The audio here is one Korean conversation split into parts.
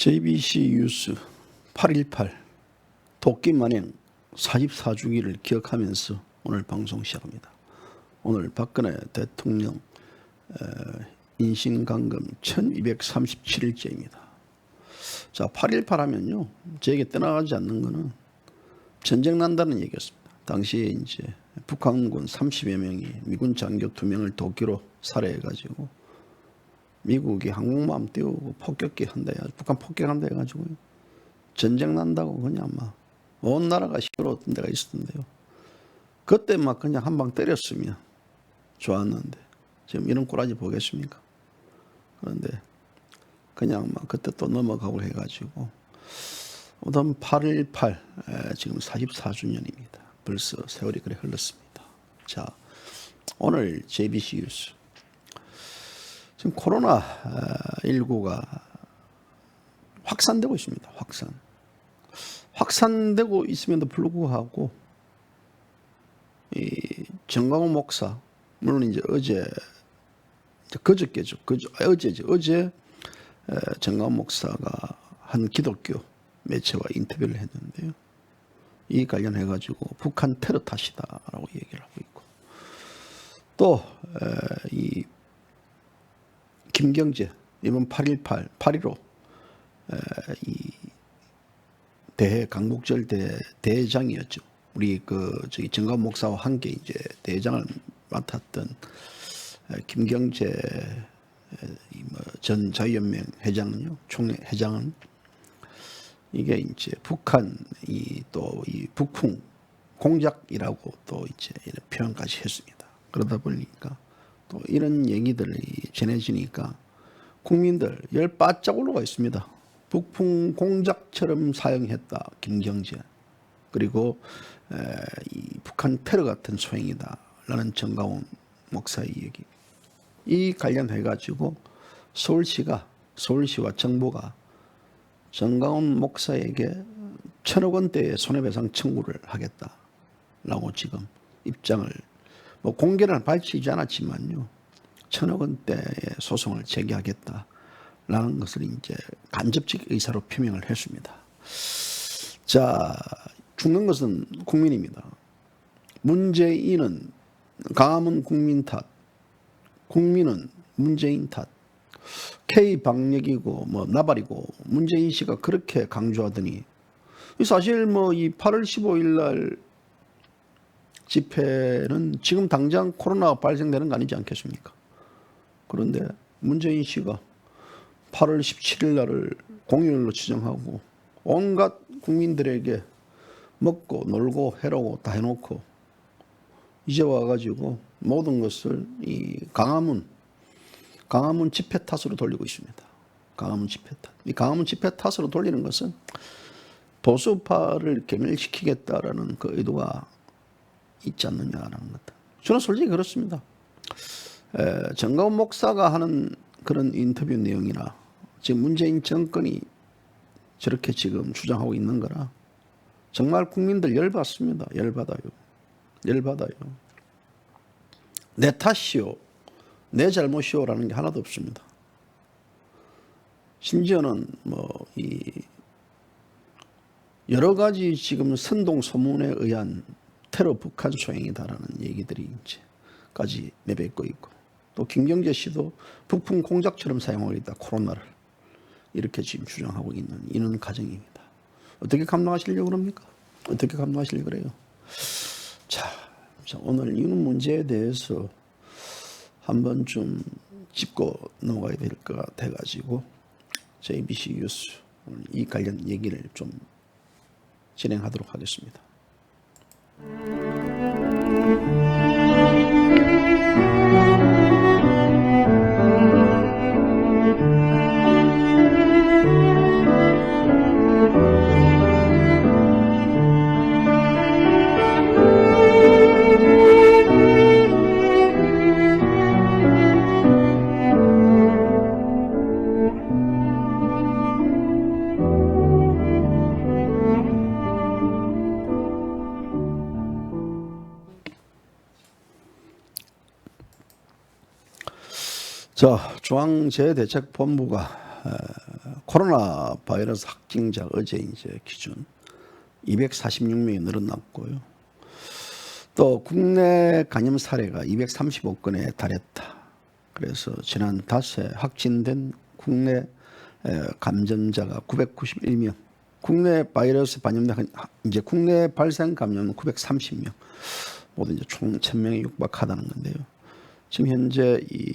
JBC 뉴스 8.18 도끼만행 44주기를 기억하면서 오늘 방송 시작합니다. 오늘 박근혜 대통령 인신감금 1237일째입니다. 자, 8.18 하면요, 저에게 떠나가지 않는 것은 전쟁 난다는 얘기였습니다. 당시에 이제 북한군 30여 명이 미군 장교 2명을 도끼로 살해해가지고 미국이 항공모함 띄우고 폭격기 한다 해가지고 북한 폭격한다 해가지고 전쟁 난다고 그냥 막 온 나라가 시끄러웠던 데가 있었는데요. 그때 막 그냥 한 방 때렸으면 좋았는데 지금 이런 꼬라지 보겠습니까? 그런데 그냥 막 그때 또 넘어가고 해가지고 오늘 8.18 지금 44주년입니다. 벌써 세월이 그래 흘렀습니다. 자, 오늘 JBC 뉴스. 지금 코로나19가 확산되고 있습니다. 확산되고 있음에도 불구하고 이 정광훈 목사, 물론 이제 어제 정광훈 목사가 한 기독교 매체와 인터뷰를 했는데요. 이 관련해 가지고 북한 테러 탓이다라고 얘기를 하고 있고, 또 이 김경재 이번 8.15 이 대해 강북절 대회장이었죠. 우리 저기 정광훈 목사와 함께 이제 대회장을 맡았던 김경재 전 자유연맹 회장은요, 총회 회장은 이게 이제 북한 이 북풍 공작이라고 또 이제 이런 표현까지 했습니다. 그러다 보니까 또 이런 얘기들이 전해지니까 국민들 열 바짝 올라가 있습니다. 북풍 공작처럼 사용했다 김경재, 그리고 이 북한 테러 같은 소행이다라는 정광훈 목사의 얘기, 이 관련해 가지고 서울시와 정부가 정광훈 목사에게 1,000억 원대의 손해배상 청구를 하겠다라고 지금 입장을 뭐 공개는 밝히지 않았지만요, 1,000억 원대의 소송을 제기하겠다라는 것을 이제 간접적 의사로 표명을 했습니다. 자, 죽는 것은 국민입니다. 문재인은 광화문 국민 탓, 국민은 문재인 탓, K 방역이고 뭐 나발이고 문재인 씨가 그렇게 강조하더니 사실 뭐 이 8월 15일 날 집회는 지금 당장 코로나가 발생되는 거 아니지 않겠습니까? 그런데 문재인 씨가 8월 17일 날을 공휴일로 지정하고 온갖 국민들에게 먹고 놀고 해라고 다 해놓고 이제 와가지고 모든 것을 이 광화문 집회 탓으로 돌리고 있습니다. 광화문 집회 탓. 이 광화문 집회 탓으로 돌리는 것은 보수파를 괴멸시키겠다라는 그 의도가 있지 않느냐라는 것. 저는 솔직히 그렇습니다. 정광훈 목사가 하는 그런 인터뷰 내용이나 지금 문재인 정권이 저렇게 지금 주장하고 있는 거라 정말 국민들 열받습니다. 열받아요. 내 탓이요, 내 잘못이요라는 게 하나도 없습니다. 심지어는 뭐 이 여러 가지 지금 선동 소문에 의한 테러 북한 소행이다라는 얘기들이 이제까지 내뱉고 있고, 또 김경재 씨도 북풍 공작처럼 사용하고 있다, 코로나를 이렇게 지금 주장하고 있는 과정입니다. 어떻게 감당하시려고 그럽니까? 어떻게 감당하시려고 그래요? 자, 오늘 이 문제에 대해서 한번 좀 짚고 넘어가야 될 것 같아가지고 JBC 뉴스 오늘 이 관련 얘기를 좀 진행하도록 하겠습니다. 자, 중앙재해대책본부가 코로나 바이러스 확진자 어제 이제 기준 246명이 늘어났고요. 또 국내 감염 사례가 235건에 달했다. 그래서 지난 닷새 확진된 국내 감염자가 991명. 국내 바이러스 감염자 이제 국내 발생 감염은 930명. 모두 이제 총 1000명이 육박하다는 건데요. 지금 현재 이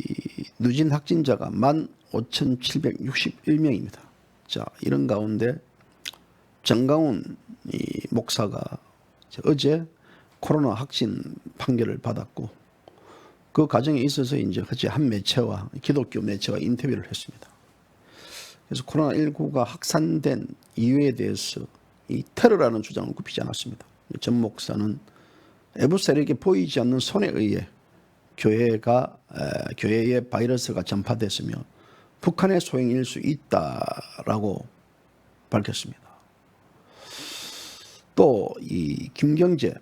누진 확진자가 15,761명입니다. 자, 이런 가운데 정강훈 이 목사가 어제 코로나 확진 판결을 받았고 그 과정에 있어서 이제 같이 한 매체와 기독교 매체와 인터뷰를 했습니다. 그래서 코로나19가 확산된 이유에 대해서 이 테러라는 주장을 굽히지 않았습니다. 전 목사는 외부 세력에 보이지 않는 손에 의해 교회에 바이러스가 전파됐으며 북한의 소행일 수 있다라고 밝혔습니다. 또 이 김경재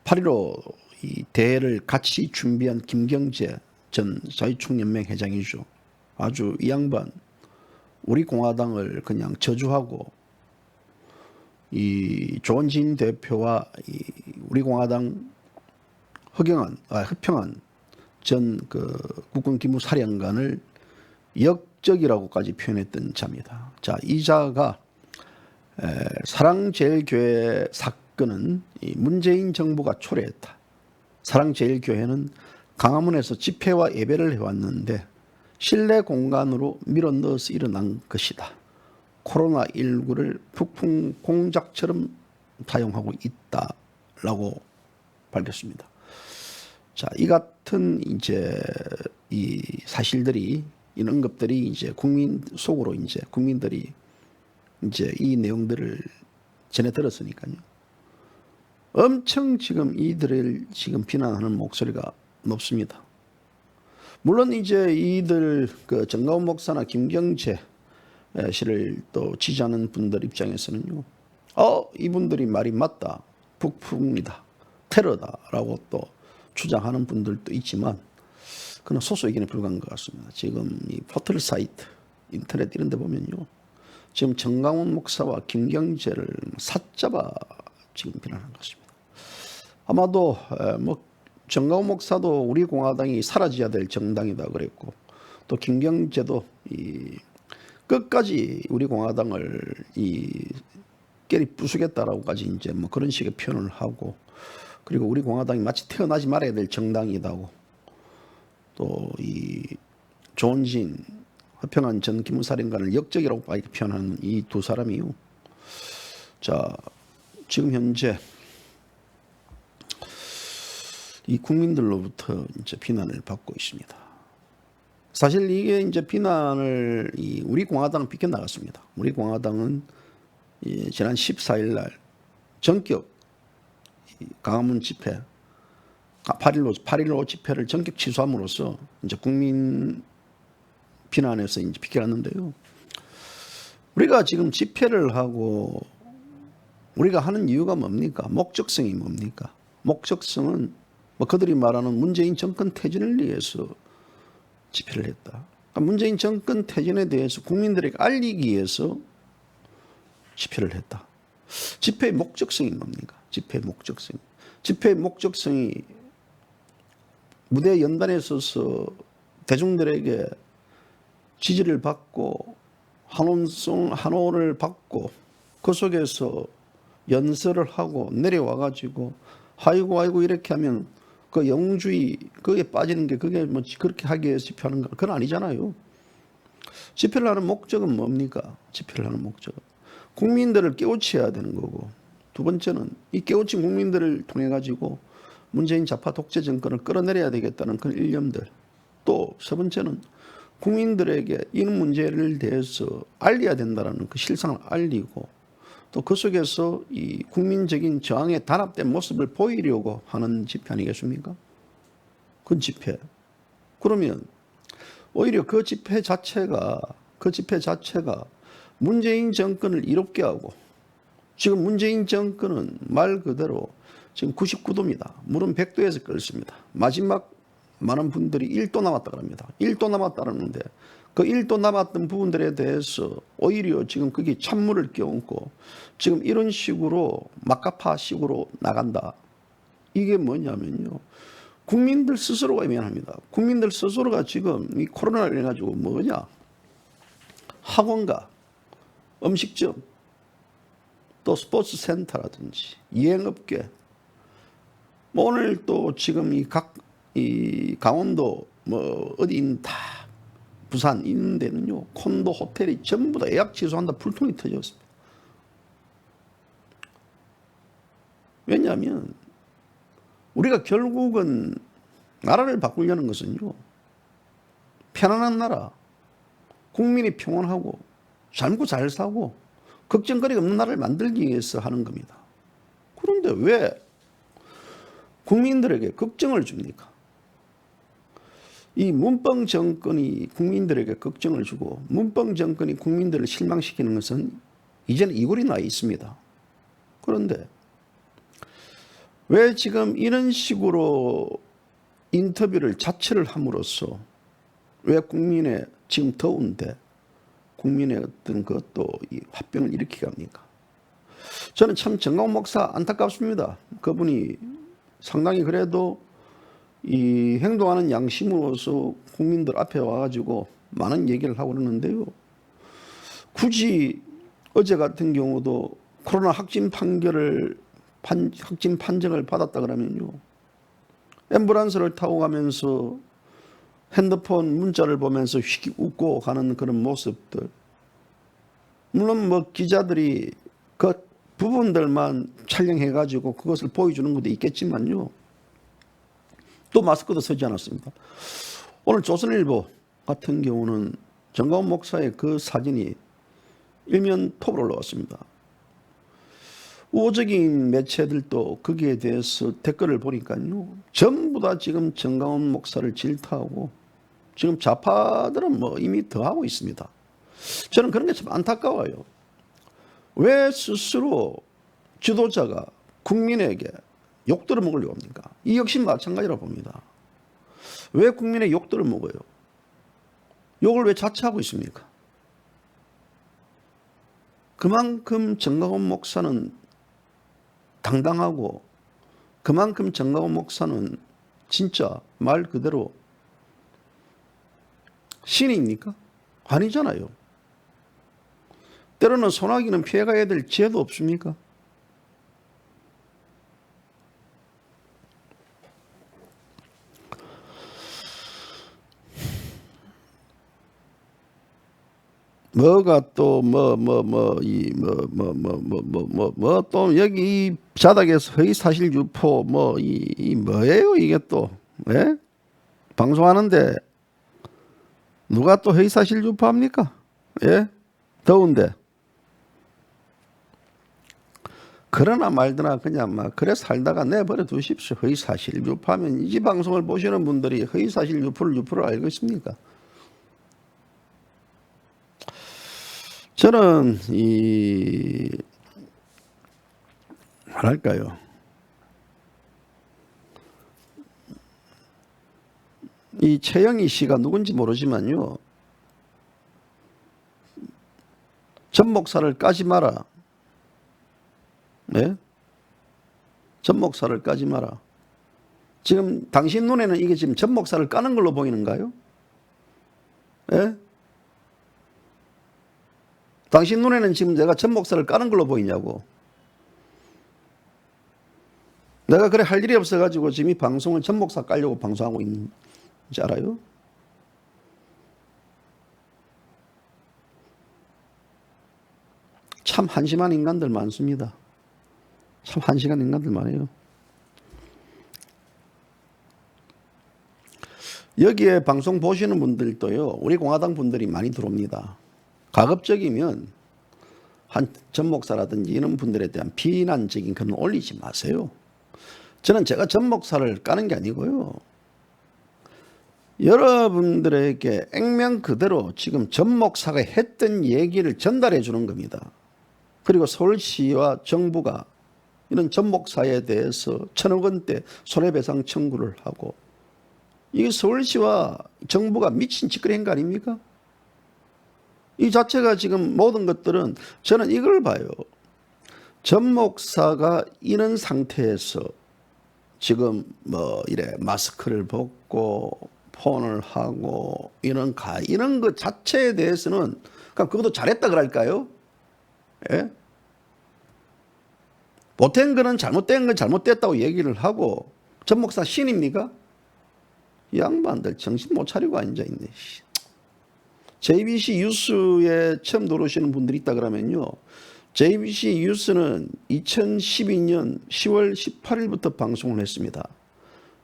8.15 이 대회를 같이 준비한 김경재 전 자유총연맹 회장이죠. 아주 이 양반 우리 공화당을 그냥 저주하고 이 조원진 대표와 이 우리 공화당 허평한 전 그 국군 기무사령관을 역적이라고까지 표현했던 자입니다. 자, 이 자가 사랑제일교회 사건은 이 문재인 정부가 초래했다. 사랑제일교회는 강화문에서 집회와 예배를 해왔는데 실내 공간으로 밀어넣어서 일어난 것이다. 코로나19를 북풍 공작처럼 사용하고 있다라고 밝혔습니다. 자, 이 같은 이제 이 사실들이 이런 것들이 이제 국민 속으로 이제 국민들이 이제 이 내용들을 전해 들었으니까요. 엄청 지금 이들을 지금 비난하는 목소리가 높습니다. 물론 이제 이들 그 정가훈 목사나 김경재 씨를 또 지지하는 분들 입장에서는요. 이분들이 말이 맞다. 북풍이다. 테러다라고 또 주장하는 분들도 있지만 그건 소수 의견에 불과한 것 같습니다. 지금 이 포털 사이트, 인터넷 이런 데 보면요. 지금 정강훈 목사와 김경재를 사잡아 지금 비난한 것입니다. 아마도 뭐 정강훈 목사도 우리 공화당이 사라져야 될 정당이다 그랬고 또 김경재도 이 끝까지 우리 공화당을 이 깨리 부수겠다라고까지 이제 뭐 그런 식의 표현을 하고 그리고 우리 공화당이 마치 태어나지 말아야 될 정당이다고 또 이 조원진 허평한 전 기무사령관을 역적이라고 표현하는 이 두 사람이요. 자, 지금 현재 이 국민들로부터 이제 비난을 받고 있습니다. 사실 이게 이제 비난을 우리 공화당은 비껴나갔습니다. 우리 공화당은 지난 14일 날 전격 강화문 집회 8.15 집회를 전격 취소함으로써 이제 국민 비난에서 이제 비껴났는데요. 우리가 지금 집회를 하고 우리가 하는 이유가 뭡니까? 목적성이 뭡니까? 목적성은 뭐 그들이 말하는 문재인 정권 퇴진을 위해서 집회를 했다. 그러니까 문재인 정권 퇴진에 대해서 국민들에게 알리기 위해서 집회를 했다. 집회의 목적성이 뭡니까? 집회의 목적성이. 집회의 목적성이 무대 연단에 서서 대중들에게 지지를 받고 한호를 받고 그 속에서 연설을 하고 내려와 가지고 아이고 이렇게 하면 그 영웅주의 그게 빠지는 게 그게 뭐 그렇게 하기 위해서 집회하는 거 그건 아니잖아요. 집회를 하는 목적은 뭡니까? 집회를 하는 목적은 국민들을 깨우쳐야 되는 거고 두 번째는 이 깨우친 국민들을 통해 가지고 문재인 좌파 독재 정권을 끌어내려야 되겠다는 그런 일념들 또 세 번째는 국민들에게 이 문제를 대해서 알려야 된다는 그 실상을 알리고 또 그 속에서 이 국민적인 저항에 단합된 모습을 보이려고 하는 집회 아니겠습니까? 그 집회. 그러면 오히려 그 집회 자체가 문재인 정권을 이롭게 하고 지금 문재인 정권은 말 그대로 지금 99도입니다. 물은 100도에서 끓습니다. 마지막 많은 분들이 1도 남았다 그럽니다. 1도 남았다는데 그 1도 남았던 부분들에 대해서 오히려 지금 그게 찬물을 끼얹고 지금 이런 식으로 막가파식으로 나간다. 이게 뭐냐면요. 국민들 스스로가 외면합니다. 국민들 스스로가 지금 이 코로나를 인해 가지고 뭐냐. 학원가, 음식점, 또 스포츠 센터라든지 여행업계, 뭐 오늘 또 지금 이 강원도 뭐 어디 다 부산 있는 데는요 콘도 호텔이 전부 다 예약 취소한다 불통이 터졌습니다. 왜냐하면 우리가 결국은 나라를 바꾸려는 것은요 편안한 나라, 국민이 평온하고 살고 잘 사고 걱정거리가 없는 나라를 만들기 위해서 하는 겁니다. 그런데 왜 국민들에게 걱정을 줍니까? 이 문병 정권이 국민들에게 걱정을 주고 문병 정권이 국민들을 실망시키는 것은 이제는 이골이 나 있습니다. 그런데 왜 지금 이런 식으로 인터뷰를 자체를 함으로써 왜 국민의 지금 더운데 국민의 어떤 그것도 이 화병을 일으키게 합니까? 저는 참 정광훈 목사 안타깝습니다. 그분이 상당히 그래도 이 행동하는 양심으로서 국민들 앞에 와가지고 많은 얘기를 하고 그러는데요. 굳이 어제 같은 경우도 코로나 확진 판정을 받았다 그러면요. 앰뷸런스를 타고 가면서 핸드폰 문자를 보면서 휙 웃고 가는 그런 모습들. 물론 뭐 기자들이 그 부분들만 촬영해가지고 그것을 보여주는 것도 있겠지만요. 또 마스크도 쓰지 않았습니다. 오늘 조선일보 같은 경우는 정광훈 목사의 그 사진이 일면 톱으로 올라왔습니다. 우호적인 매체들도 거기에 대해서 댓글을 보니까요. 전부 다 지금 정광훈 목사를 질타하고 지금 좌파들은 뭐 이미 더하고 있습니다. 저는 그런 게 참 안타까워요. 왜 스스로 지도자가 국민에게 욕들을 먹으려고 합니까? 이 역시 마찬가지라고 봅니다. 왜 국민의 욕들을 먹어요? 욕을 왜 자처하고 있습니까? 그만큼 정광훈 목사는 당당하고 그만큼 정광훈 목사는 진짜 말 그대로 신입니까? 아니잖아요. 때로는 소나기는 피해가야 될 지혜도 없습니까? 뭐가 또 또 여기 이 자닥에서 허위 사실 유포 이 뭐예요 이게 또 예? 방송하는데 누가 또 허위 사실 유포합니까? 예? 더운데. 그러나 말드나 그냥 막 그래 살다가 내버려 두십시오. 허위 사실 유포하면 이 방송을 보시는 분들이 허위 사실 유포를 알고 있습니까? 저는 뭐랄까요? 이 최영희 씨가 누군지 모르지만요. 전 목사를 까지 마라. 네? 전 목사를 까지 마라. 지금 당신 눈에는 이게 지금 전 목사를 까는 걸로 보이는가요? 예? 당신 눈에는 지금 내가 전 목사를 까는 걸로 보이냐고. 내가 그래 할 일이 없어가지고 지금 이 방송을 전 목사 깔려고 방송하고 있는지 알아요? 참 한심한 인간들 많습니다. 참 한심한 인간들 많아요. 여기에 방송 보시는 분들도요. 우리 공화당 분들이 많이 들어옵니다. 가급적이면 한 전 목사라든지 이런 분들에 대한 비난적인 글은 올리지 마세요. 저는 제가 전 목사를 까는 게 아니고요. 여러분들에게 액면 그대로 지금 전 목사가 했던 얘기를 전달해 주는 겁니다. 그리고 서울시와 정부가 이런 전 목사에 대해서 1,000억 원대 손해배상 청구를 하고 이게 서울시와 정부가 미친 짓거리 한 거 아닙니까? 이 자체가 지금 모든 것들은 저는 이걸 봐요. 전 목사가 이런 상태에서 지금 뭐 이래 마스크를 벗고 폰을 하고 이런 것 자체에 대해서는 그냥 그것도 잘했다 그럴까요? 예? 못한 거는 잘못된 건 잘못됐다고 얘기를 하고 전 목사 신입니까? 이 양반들 정신 못 차리고 앉아 있네. JBC 뉴스에 처음 들어오시는 분들이 있다 그러면요. JBC 뉴스는 2012년 10월 18일부터 방송을 했습니다.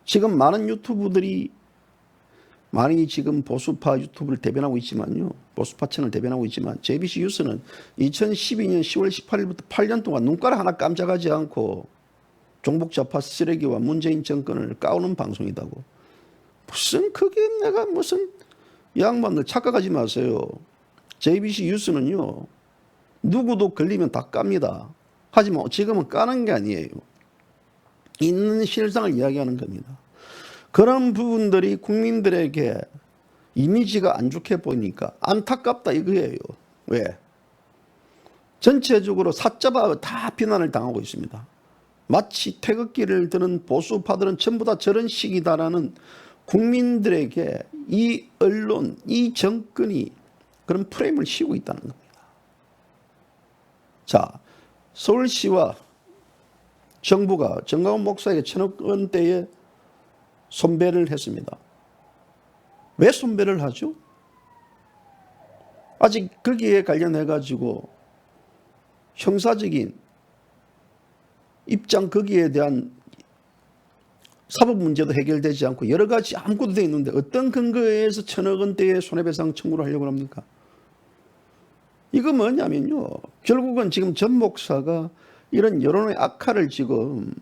지금 많은 유튜브들이 많이 지금 보수파 유튜브를 대변하고 있지만요. 보수파 채널을 대변하고 있지만 JBC 뉴스는 2012년 10월 18일부터 8년 동안 눈가락 하나 깜짝하지 않고 종북좌파 쓰레기와 문재인 정권을 까오는 방송이다고. 무슨 그게 내가 무슨 양반들 착각하지 마세요. JBC 뉴스는요. 누구도 걸리면 다 깝니다. 하지만 지금은 까는 게 아니에요. 있는 실상을 이야기하는 겁니다. 그런 부분들이 국민들에게 이미지가 안 좋게 보이니까 안타깝다 이거예요. 왜? 전체적으로 사자바 다 비난을 당하고 있습니다. 마치 태극기를 드는 보수파들은 전부 다 저런 식이다라는 국민들에게 이 언론, 이 정권이 그런 프레임을 씌우고 있다는 겁니다. 자, 서울시와 정부가 정강훈 목사에게 1,000억 원대의 손배를 했습니다. 왜 손배를 하죠? 아직 거기에 관련해 가지고 형사적인 입장 거기에 대한 사법 문제도 해결되지 않고 여러 가지 아무것도 되어 있는데 어떤 근거에 의해서 1,000억 원대의 손해배상 청구를 하려고 합니까? 이거 뭐냐면요. 결국은 지금 전 목사가 이런 여론의 악화를 지금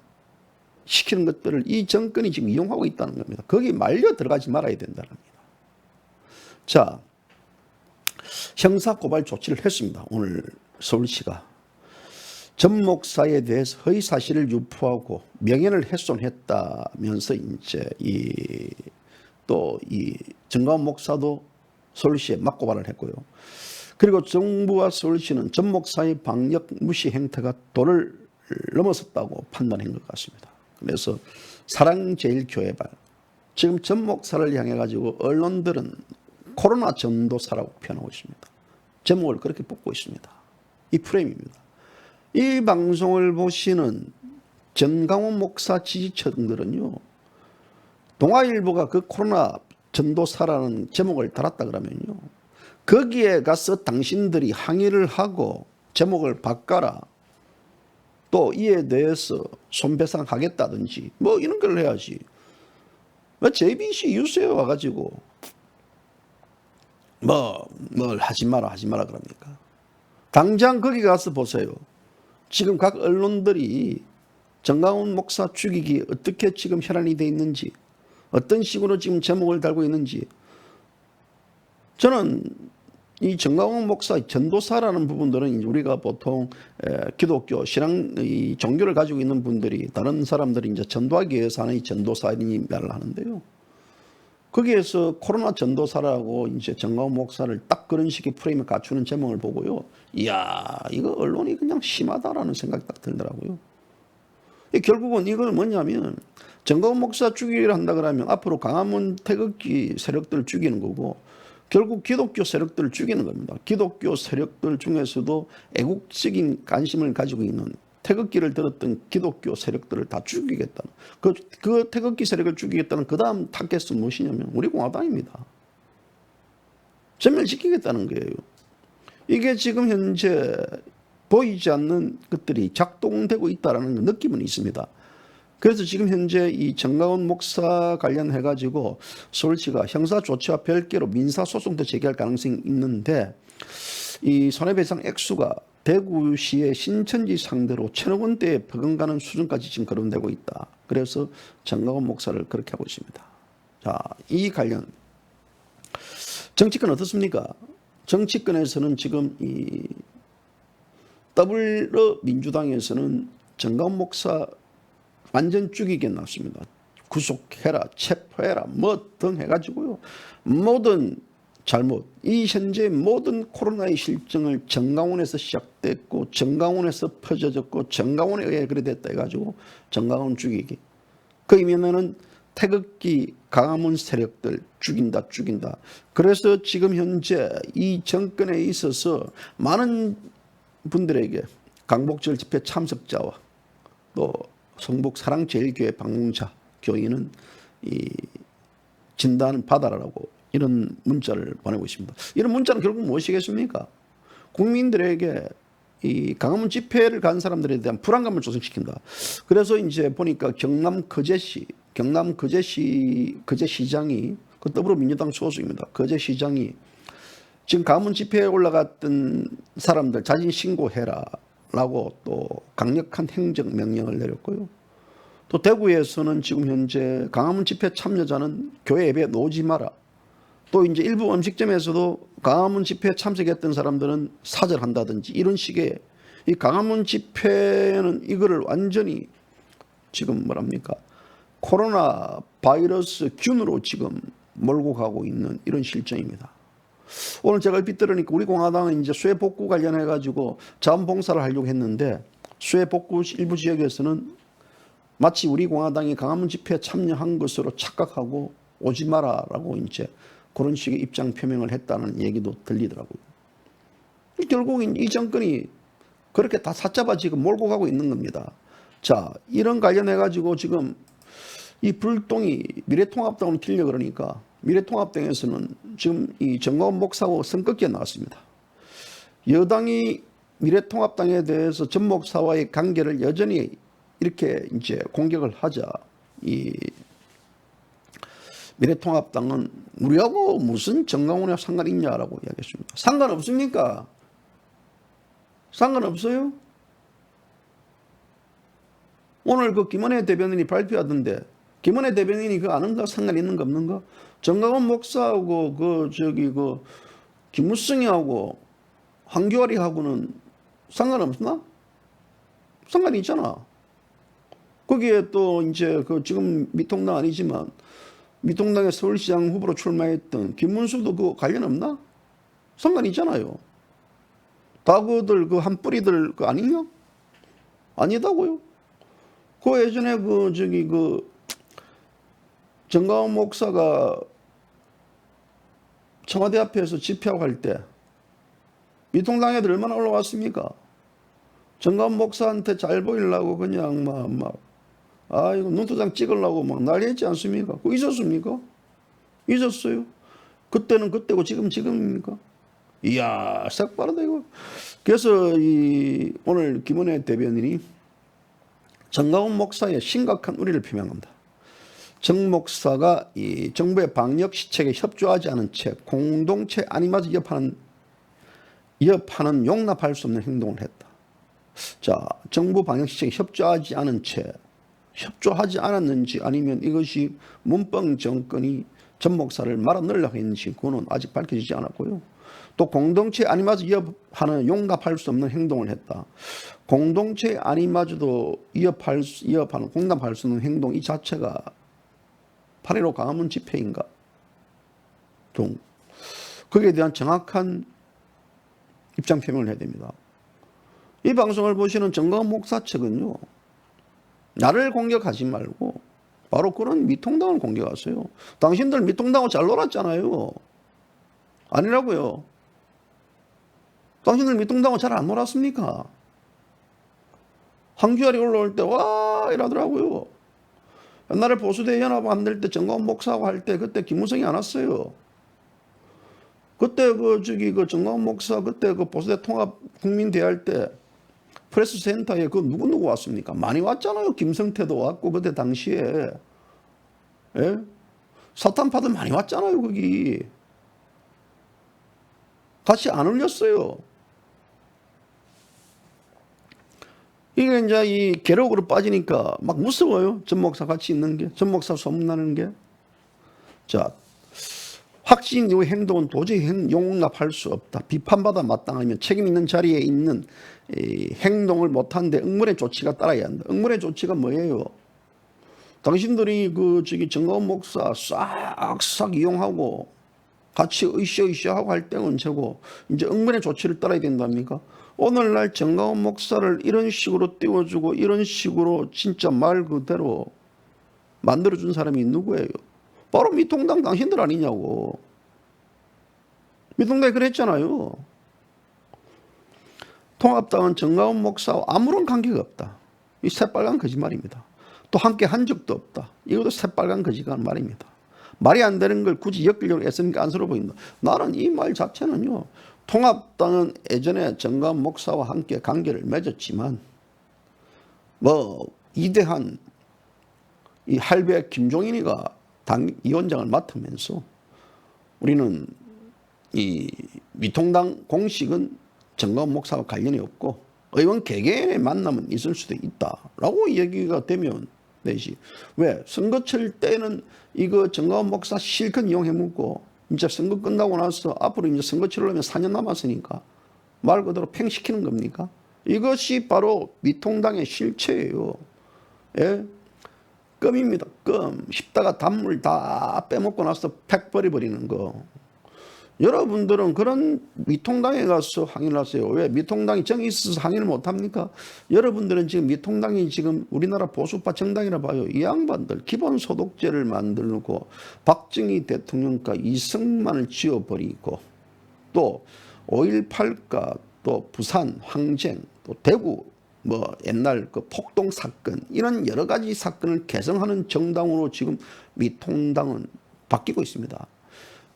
시키는 것들을 이 정권이 지금 이용하고 있다는 겁니다. 거기 말려 들어가지 말아야 된다는 겁니다. 자, 형사 고발 조치를 했습니다. 오늘 서울시가. 전 목사에 대해서 허위 사실을 유포하고 명예를 훼손했다면서 이제 또 이 정강훈 목사도 서울시에 맞고발을 했고요. 그리고 정부와 서울시는 전 목사의 방역 무시 행태가 도를 넘어섰다고 판단한 것 같습니다. 그래서 사랑제일교회발 지금 전 목사를 향해 가지고 언론들은 코로나 전도사라고 표현하고 있습니다. 제목을 그렇게 뽑고 있습니다. 이 프레임입니다. 이 방송을 보시는 정강훈 목사 지지층들은요. 동아일보가 그 코로나 전도사라는 제목을 달았다 그러면요. 거기에 가서 당신들이 항의를 하고 제목을 바꿔라. 또 이에 대해서 손배상하겠다든지 뭐 이런 걸 해야지. 왜 JBC 뉴스에 와가지고 뭘 하지 마라 그럽니까? 당장 거기 가서 보세요. 지금 각 언론들이 정강훈 목사 죽이기 어떻게 지금 혈안이 돼 있는지 어떤 식으로 지금 제목을 달고 있는지 저는 이 정강훈 목사 전도사라는 부분들은 우리가 보통 기독교 신앙 이 종교를 가지고 있는 분들이 다른 사람들이 이제 전도하기 위해서 하는 이 전도사니 말을 하는데요. 거기에서 코로나 전도사라고 이제 정강훈 목사를 딱 그런 식의 프레임에 갖추는 제목을 보고요. 이야, 이거 언론이 그냥 심하다라는 생각이 딱 들더라고요. 결국은 이걸 뭐냐면 정강훈 목사 죽이기를 한다 그러면 앞으로 광화문 태극기 세력들을 죽이는 거고 결국 기독교 세력들을 죽이는 겁니다. 기독교 세력들 중에서도 애국적인 관심을 가지고 있는 태극기를 들었던 기독교 세력들을 다 죽이겠다는 그 태극기 세력을 죽이겠다는 그 다음 타겟은 무엇이냐면 우리 공화당입니다. 전멸시키겠다는 거예요. 이게 지금 현재 보이지 않는 것들이 작동되고 있다는 느낌은 있습니다. 그래서 지금 현재 이 정강훈 목사 관련해 가지고 서울시가 형사 조치와 별개로 민사 소송도 제기할 가능성이 있는데 이 손해배상 액수가 대구시의 신천지 상대로 1,000억 원대에 버금가는 수준까지 지금 거론되고 있다. 그래서 정강훈 목사를 그렇게 하고 있습니다. 자, 이 관련 정치권 어떻습니까? 정치권에서는 지금 이 더불어민주당에서는 정강훈 목사 완전 죽이게 놨습니다. 구속해라, 체포해라, 뭐 등 해가지고요. 모든 잘못. 이 현재 모든 코로나의 실정을 정강원에서 시작됐고 정강원에서 퍼져졌고 정강원에 의해 그래 됐다 해가지고 정강원 죽이기. 그 이면에는 태극기 광화문 세력들 죽인다. 그래서 지금 현재 이 정권에 있어서 많은 분들에게 강복절 집회 참석자와 또 성북 사랑제일교회 방문자 교인은 이 진단 받아라라고 이런 문자를 보내고 있습니다. 이런 문자는 결국 무엇이겠습니까? 국민들에게 이 광화문 집회를 간 사람들에 대한 불안감을 조성시킨다. 그래서 이제 보니까 경남 거제시장이 그 더불어민주당 소속입니다. 거제시장이 지금 광화문 집회에 올라갔던 사람들 자진 신고해라라고 또 강력한 행정 명령을 내렸고요. 또 대구에서는 지금 현재 광화문 집회 참여자는 교회 예배에 오지 마라. 또 이제 일부 음식점에서도 광화문 집회에 참석했던 사람들은 사절한다든지 이런 식의 이 광화문 집회는 이거를 완전히 지금 뭐랍니까? 코로나 바이러스 균으로 지금 몰고 가고 있는 이런 실정입니다. 오늘 제가 얼핏 들으니까 우리 공화당은 이제 수해 복구 관련해 가지고 자원봉사를 하려고 했는데 수해 복구 일부 지역에서는 마치 우리 공화당이 광화문 집회에 참여한 것으로 착각하고 오지 마라라고 이제 그런 식의 입장 표명을 했다는 얘기도 들리더라고요. 결국 이 정권이 그렇게 다 사짜바 지금 몰고 가고 있는 겁니다. 자, 이런 관련해 가지고 지금 이 불똥이 미래통합당으로 튀려 그러니까 미래통합당에서는 지금 이 정광훈 목사하고 선긋기가 나왔습니다. 여당이 미래통합당에 대해서 전 목사와의 관계를 여전히 이렇게 이제 공격을 하자 이 미래통합당은 우리하고 무슨 정광훈이랑 상관이 있냐라고 이야기했습니다. 상관없습니까? 상관없어요? 오늘 그 김은혜 대변인이 발표하던데 김은혜 대변인이 그 아는가 상관 있는 거 없는가? 정광훈 목사하고 그 김무성이하고 황교안이하고는 상관없나? 상관이 있잖아. 거기에 또 이제 그 지금 미통당 아니지만 미통당의 서울시장 후보로 출마했던 김문수도 그 관련 없나? 상관이 있잖아요. 다 그들 그 한 뿌리들 그 아니냐? 아니다고요. 그 예전에 그 정광훈 목사가 청와대 앞에서 집회하고 할 때 미통당 애들 얼마나 올라왔습니까? 정광훈 목사한테 잘 보이려고 그냥 이거 눈도장 찍으려고 막 난리했지 않습니까? 그거 있었습니까? 있었어요. 그때는 그때고 지금입니까? 이야, 색다르다 이거. 그래서 오늘 김은혜 대변인이 정광훈 목사의 심각한 우려를 표명합니다. 정 목사가 이 정부의 방역 시책에 협조하지 않은 채 공동체 안위마저 위협하는 용납할 수 없는 행동을 했다. 자, 정부 방역 시책에 협조하지 않았는지 아니면 이것이 문뻥 정권이 전 목사를 말아 넣으려고 했는지 그거는 아직 밝혀지지 않았고요. 또 공동체 안위마저 위협하는 용납할 수 없는 행동을 했다. 공동체 안위마저도 위협하는 공납할 수 없는 행동 이 자체가 8.15 광화문 집회인가? 거기에 대한 정확한 입장 표명을 해야 됩니다. 이 방송을 보시는 정광훈 목사 측은요. 나를 공격하지 말고 바로 그런 미통당을 공격하세요. 당신들 미통당하고 잘 놀았잖아요. 아니라고요. 당신들 미통당하고 잘 안 놀았습니까? 황교안이 올라올 때 와 이러더라고요. 옛날에 보수대 연합 만들 때 정광훈 목사하고 할 때 그때 김무성이 안 왔어요. 그때 정광훈 목사 그때 그 보수대 통합 국민대회 할 때 프레스 센터에 그 누구 왔습니까? 많이 왔잖아요. 김성태도 왔고 그때 당시에 예? 사탄파들 많이 왔잖아요. 거기 같이 안 올렸어요. 이게 이제 이 괴력으로 빠지니까 막 무서워요. 전 목사 같이 있는 게, 전 목사 소문나는 게. 자, 확신 이후 행동은 도저히 용납할 수 없다. 비판받아 마땅하면 책임 있는 자리에 있는 행동을 못하는데 응물의 조치가 따라야 한다. 응물의 조치가 뭐예요? 당신들이 정광훈 목사 싹 이용하고 같이 으쌰으쌰 하고 할 때가 언제고 이제 응변의 조치를 따라야 된답니까? 오늘날 정강훈 목사를 이런 식으로 띄워주고 이런 식으로 진짜 말 그대로 만들어준 사람이 누구예요? 바로 미통당 당신들 아니냐고. 미통당이 그랬잖아요. 통합당은 정강훈 목사와 아무런 관계가 없다. 이 새빨간 거짓말입니다. 또 함께 한 적도 없다. 이것도 새빨간 거짓말 말입니다. 말이 안 되는 걸 굳이 엮으려고 애쓰는 게 안쓰러워 보인다. 나는 이 말 자체는요. 통합당은 예전에 정강훈 목사와 함께 관계를 맺었지만 뭐 이대한 이 할배 김종인이가 당 위원장을 맡으면서 우리는 이 미통당 공식은 정강훈 목사와 관련이 없고 의원 개개인의 만남은 있을 수도 있다라고 얘기가 되면 되지. 왜? 선거철 때는 이거 정강훈 목사 실컷 이용해 먹고 이제 선거 끝나고 나서 앞으로 이제 선거철을 하면 4년 남았으니까 말 그대로 팽시키는 겁니까? 이것이 바로 미통당의 실체예요. 예? 껌입니다. 껌. 씹다가 단물 다 빼먹고 나서 팩 버려버리는 거. 여러분들은 그런 미통당에 가서 항의를 하세요. 왜? 미통당이 정이 있어서 항의를 못합니까? 여러분들은 지금 미통당이 지금 우리나라 보수파 정당이라 봐요. 이 양반들 기본소득제를 만들고 박정희 대통령과 이승만을 지어버리고 또 5.18과 또 부산 항쟁 또 대구 뭐 옛날 그 폭동 사건 이런 여러 가지 사건을 개성하는 정당으로 지금 미통당은 바뀌고 있습니다.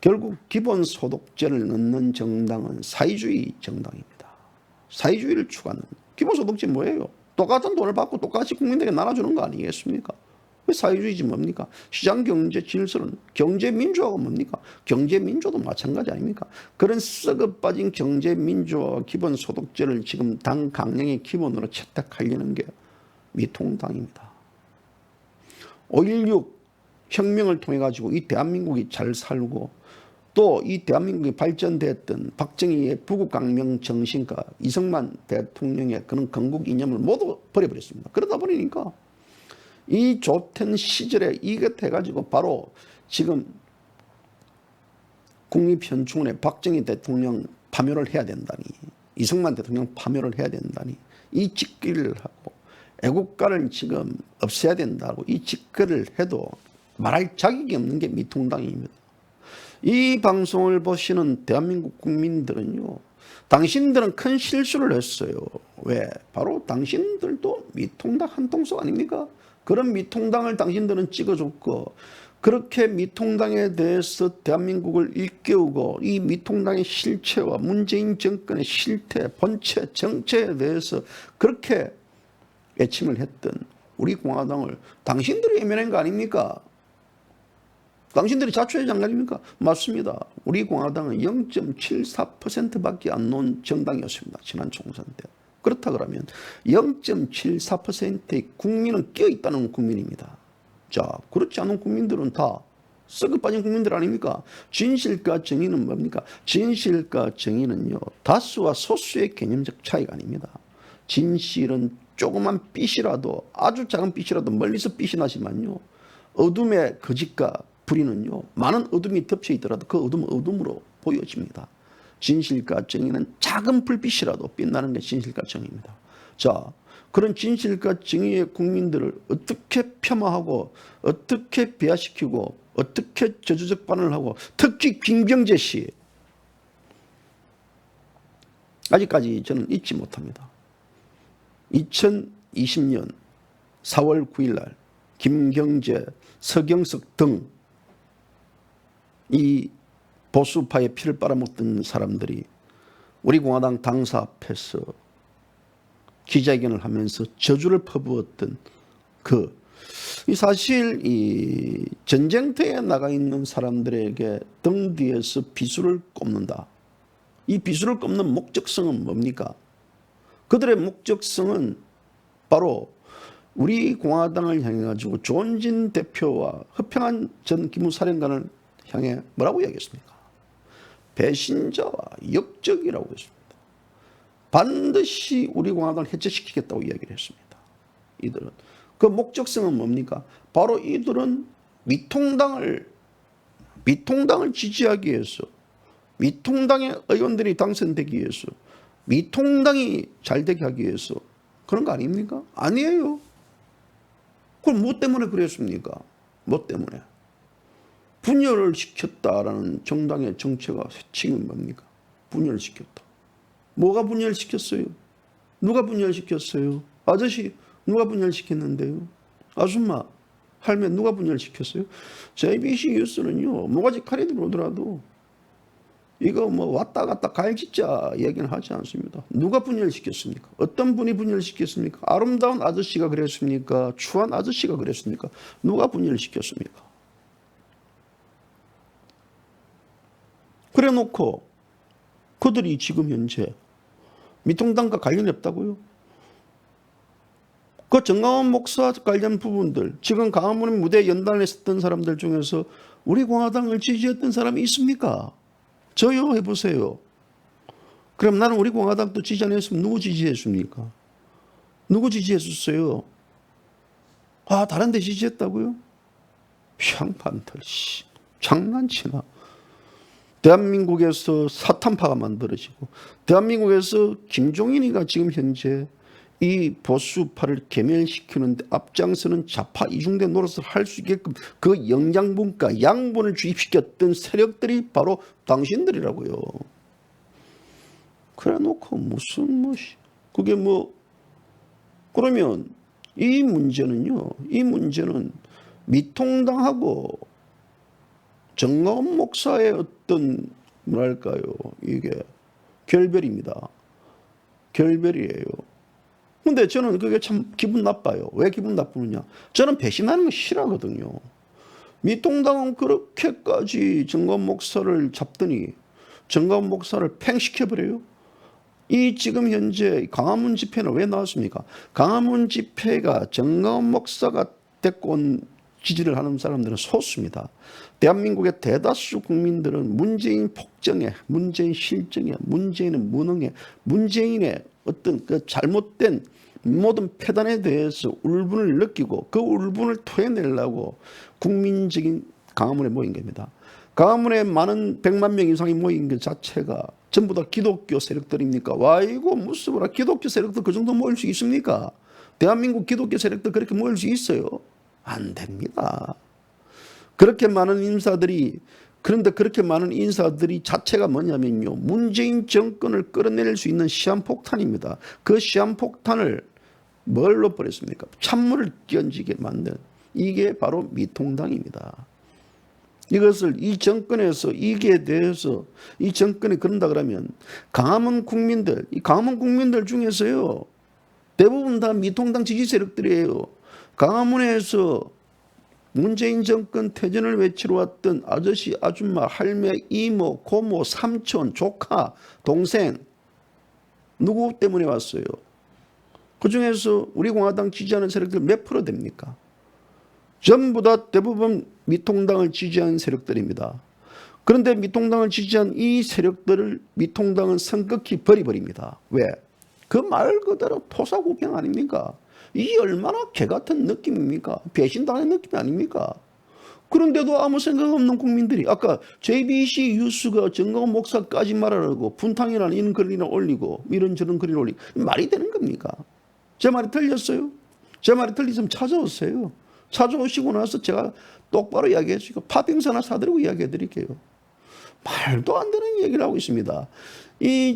결국 기본소득제를 넣는 정당은 사회주의 정당입니다. 사회주의를 추구하는 기본소득제 뭐예요? 똑같은 돈을 받고 똑같이 국민들에게 나눠주는 거 아니겠습니까? 왜 사회주의지 뭡니까? 시장경제 질서는 경제민주화가 뭡니까? 경제민주도 마찬가지 아닙니까? 그런 썩어 빠진 경제민주화와 기본소득제를 지금 당 강령의 기본으로 채택하려는 게 미통당입니다. 5.16 혁명을 통해 가지고 이 대한민국이 잘 살고 또 이 대한민국이 발전됐던 박정희의 부국강명 정신과 이승만 대통령의 그런 건국 이념을 모두 버려버렸습니다. 그러다 보니까 이 좋던 시절에 이것 해가지고 바로 지금 국립현충원에 박정희 대통령 파묘를 해야 된다니 이승만 대통령 파묘를 해야 된다니 이 짓거리를 하고 애국가를 지금 없애야 된다고 이 짓거리를 해도 말할 자격이 없는 게 미통당입니다. 이 방송을 보시는 대한민국 국민들은요. 당신들은 큰 실수를 했어요. 왜? 바로 당신들도 미통당 한통속 아닙니까? 그런 미통당을 당신들은 찍어줬고 그렇게 미통당에 대해서 대한민국을 일깨우고 이 미통당의 실체와 문재인 정권의 실태, 본체, 정체에 대해서 그렇게 애침을 했던 우리 공화당을 당신들이 외면한 거 아닙니까? 당신들이 자초의 장관입니까? 맞습니다. 우리 공화당은 0.74%밖에 안 놓은 정당이었습니다. 지난 총선 때. 그렇다 그러면 0.74%의 국민은 껴있다는 국민입니다. 자, 그렇지 않은 국민들은 다 썩어 빠진 국민들 아닙니까? 진실과 정의는 뭡니까? 진실과 정의는요. 다수와 소수의 개념적 차이가 아닙니다. 진실은 조그만 빛이라도 아주 작은 빛이라도 멀리서 빛이 나지만요. 어둠의 거짓과 불의는요. 많은 어둠이 덮여 있더라도 그 어둠은 어둠으로 보여집니다. 진실과 정의는 작은 불빛이라도 빛나는 게 진실과 정의입니다. 자, 그런 진실과 정의의 국민들을 어떻게 폄하하고 어떻게 비하시키고 어떻게 저주적 반응을 하고 특히 김경재 씨 아직까지 저는 잊지 못합니다. 2020년 4월 9일 날 김경재, 서경석 등 이 보수파의 피를 빨아먹던 사람들이 우리 공화당 당사 앞에서 기자회견을 하면서 저주를 퍼부었던 이 사실 이 전쟁터에 나가 있는 사람들에게 등 뒤에서 비수를 꼽는다. 이 비수를 꼽는 목적성은 뭡니까? 그들의 목적성은 바로 우리 공화당을 향해 가지고 조원진 대표와 허평한 전 기무사령관을 향해 뭐라고 이야기했습니까? 배신자와 역적이라고 했습니다. 반드시 우리 공화당을 해체시키겠다고 이야기를 했습니다. 이들은 그 목적성은 뭡니까? 바로 이들은 미통당을 미통당을 지지하기 위해서, 미통당의 의원들이 당선되기 위해서, 미통당이 잘 되게 하기 위해서 그런 거 아닙니까? 아니에요. 그럼 뭐 때문에 그랬습니까? 뭐 때문에? 분열을 시켰다라는 정당의 정체가 지금 뭡니까? 분열시켰다. 뭐가 분열시켰어요? 누가 분열시켰어요? 아저씨 누가 분열시켰는데요? 아줌마 할매 누가 분열시켰어요? JBC 뉴스는요, 뭐가지 칼이 들어오더라도 이거 뭐 왔다 갔다 갈짓자 얘기는 하지 않습니다. 누가 분열시켰습니까? 어떤 분이 분열시켰습니까? 아름다운 아저씨가 그랬습니까? 추한 아저씨가 그랬습니까? 누가 분열시켰습니까? 그래 놓고 그들이 지금 현재 미통당과 관련이 없다고요? 그 정강원 목사 관련 부분들, 지금 강화문 무대 연단에 있었던 사람들 중에서 우리 공화당을 지지했던 사람이 있습니까? 저요 해보세요. 그럼 나는 우리 공화당도 지지 안 했으면 누구 지지했습니까? 누구 지지했었어요? 아, 다른 데 지지했다고요? 향판들, 장난치나. 대한민국에서 사탄파가 만들어지고, 대한민국에서 김종인이가 지금 현재 이 보수파를 괴멸시키는데 앞장서는 좌파 이중대 노릇을 할 수 있게끔 그 영양분과 양분을 주입시켰던 세력들이 바로 당신들이라고요. 그래 놓고 무슨 그게 그러면 이 문제는요, 이 문제는 미통당하고 정강원 목사의 어떤 뭐랄까요, 이게 결별입니다. 결별이에요. 근데 저는 그게 참 기분 나빠요. 왜 기분 나쁘느냐? 저는 배신하는 거 싫어하거든요. 미통당은 그렇게까지 정강원 목사를 잡더니 정강원 목사를 팽시켜버려요. 이 지금 현재 광화문 집회는 왜 나왔습니까? 광화문 집회가 정강원 목사가 데리고 온 지지를 하는 사람들은 소수입니다. 대한민국의 대다수 국민들은 문재인 폭정에, 문재인 실정에, 문재인의 무능에, 문재인의 어떤 그 잘못된 모든 패단에 대해서 울분을 느끼고 그 울분을 토해내려고 국민적인 광화문에 모인 겁니다. 광화문에 많은 100만 명 이상이 모인 것 자체가 전부 다 기독교 세력들입니까? 와, 이거 무슨 기독교 세력들 그 정도 모일 수 있습니까? 대한민국 기독교 세력들 그렇게 모일 수 있어요? 안 됩니다. 그렇게 많은 인사들이, 그런데 그렇게 많은 인사들이 자체가 뭐냐면요, 문재인 정권을 끌어낼 수 있는 시한폭탄입니다. 그 시한폭탄을 뭘로 버렸습니까? 찬물을 끼얹게 만든, 이게 바로 미통당입니다. 이것을 이 정권에서 이게 대해서 이 정권이 그런다 그러면 광화문 국민들, 이 광화문 국민들 중에서요, 대부분 다 미통당 지지 세력들이에요. 광화문에서 문재인 정권 퇴진을 외치러 왔던 아저씨, 아줌마, 할매, 이모, 고모, 삼촌, 조카, 동생 누구 때문에 왔어요? 그중에서 우리 공화당 지지하는 세력들 몇 프로 됩니까? 전부 다 대부분 미통당을 지지하는 세력들입니다. 그런데 미통당을 지지한 이 세력들을 미통당은 성급히 버려버립니다. 왜? 그 말 그대로 토사구경 아닙니까? 이 얼마나 개같은 느낌입니까? 배신당하는 느낌이 아닙니까? 그런데도 아무 생각 없는 국민들이, 아까 JBC 뉴스가 정강원 목사까지 말하라고 분탕이라는 이런 글이나 올리고 이런저런 글을 올리고 말이 되는 겁니까? 제 말이 틀렸어요? 제 말이 틀리면 찾아오세요. 찾아오시고 나서 제가 똑바로 이야기해 주시고 팥빙수 하나 사드리고 이야기해 드릴게요. 말도 안 되는 얘기를 하고 있습니다.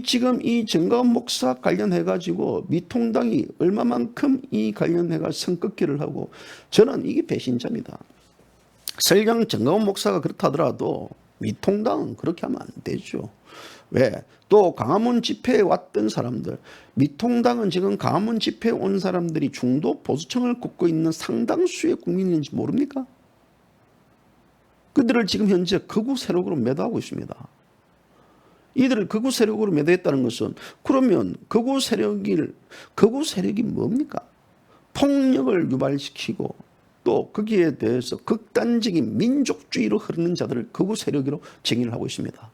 지금 이 정강원 목사 관련해 가지고 미통당이 얼마만큼 이 관련해가 선긋기를 하고, 저는 이게 배신자입니다. 설령 정강원 목사가 그렇다 하더라도 미통당은 그렇게 하면 안 되죠. 왜? 또 광화문 집회에 왔던 사람들, 미통당은 지금 광화문 집회에 온 사람들이 중도 보수층을 굽고 있는 상당수의 국민인지 모릅니까? 그들을 지금 현재 극우 세력으로 매도하고 있습니다. 이들을 극우 세력으로 매도했다는 것은, 그러면 극우 세력이 뭡니까? 폭력을 유발시키고 또 거기에 대해서 극단적인 민족주의로 흐르는 자들을 극우 세력으로 정의를 하고 있습니다.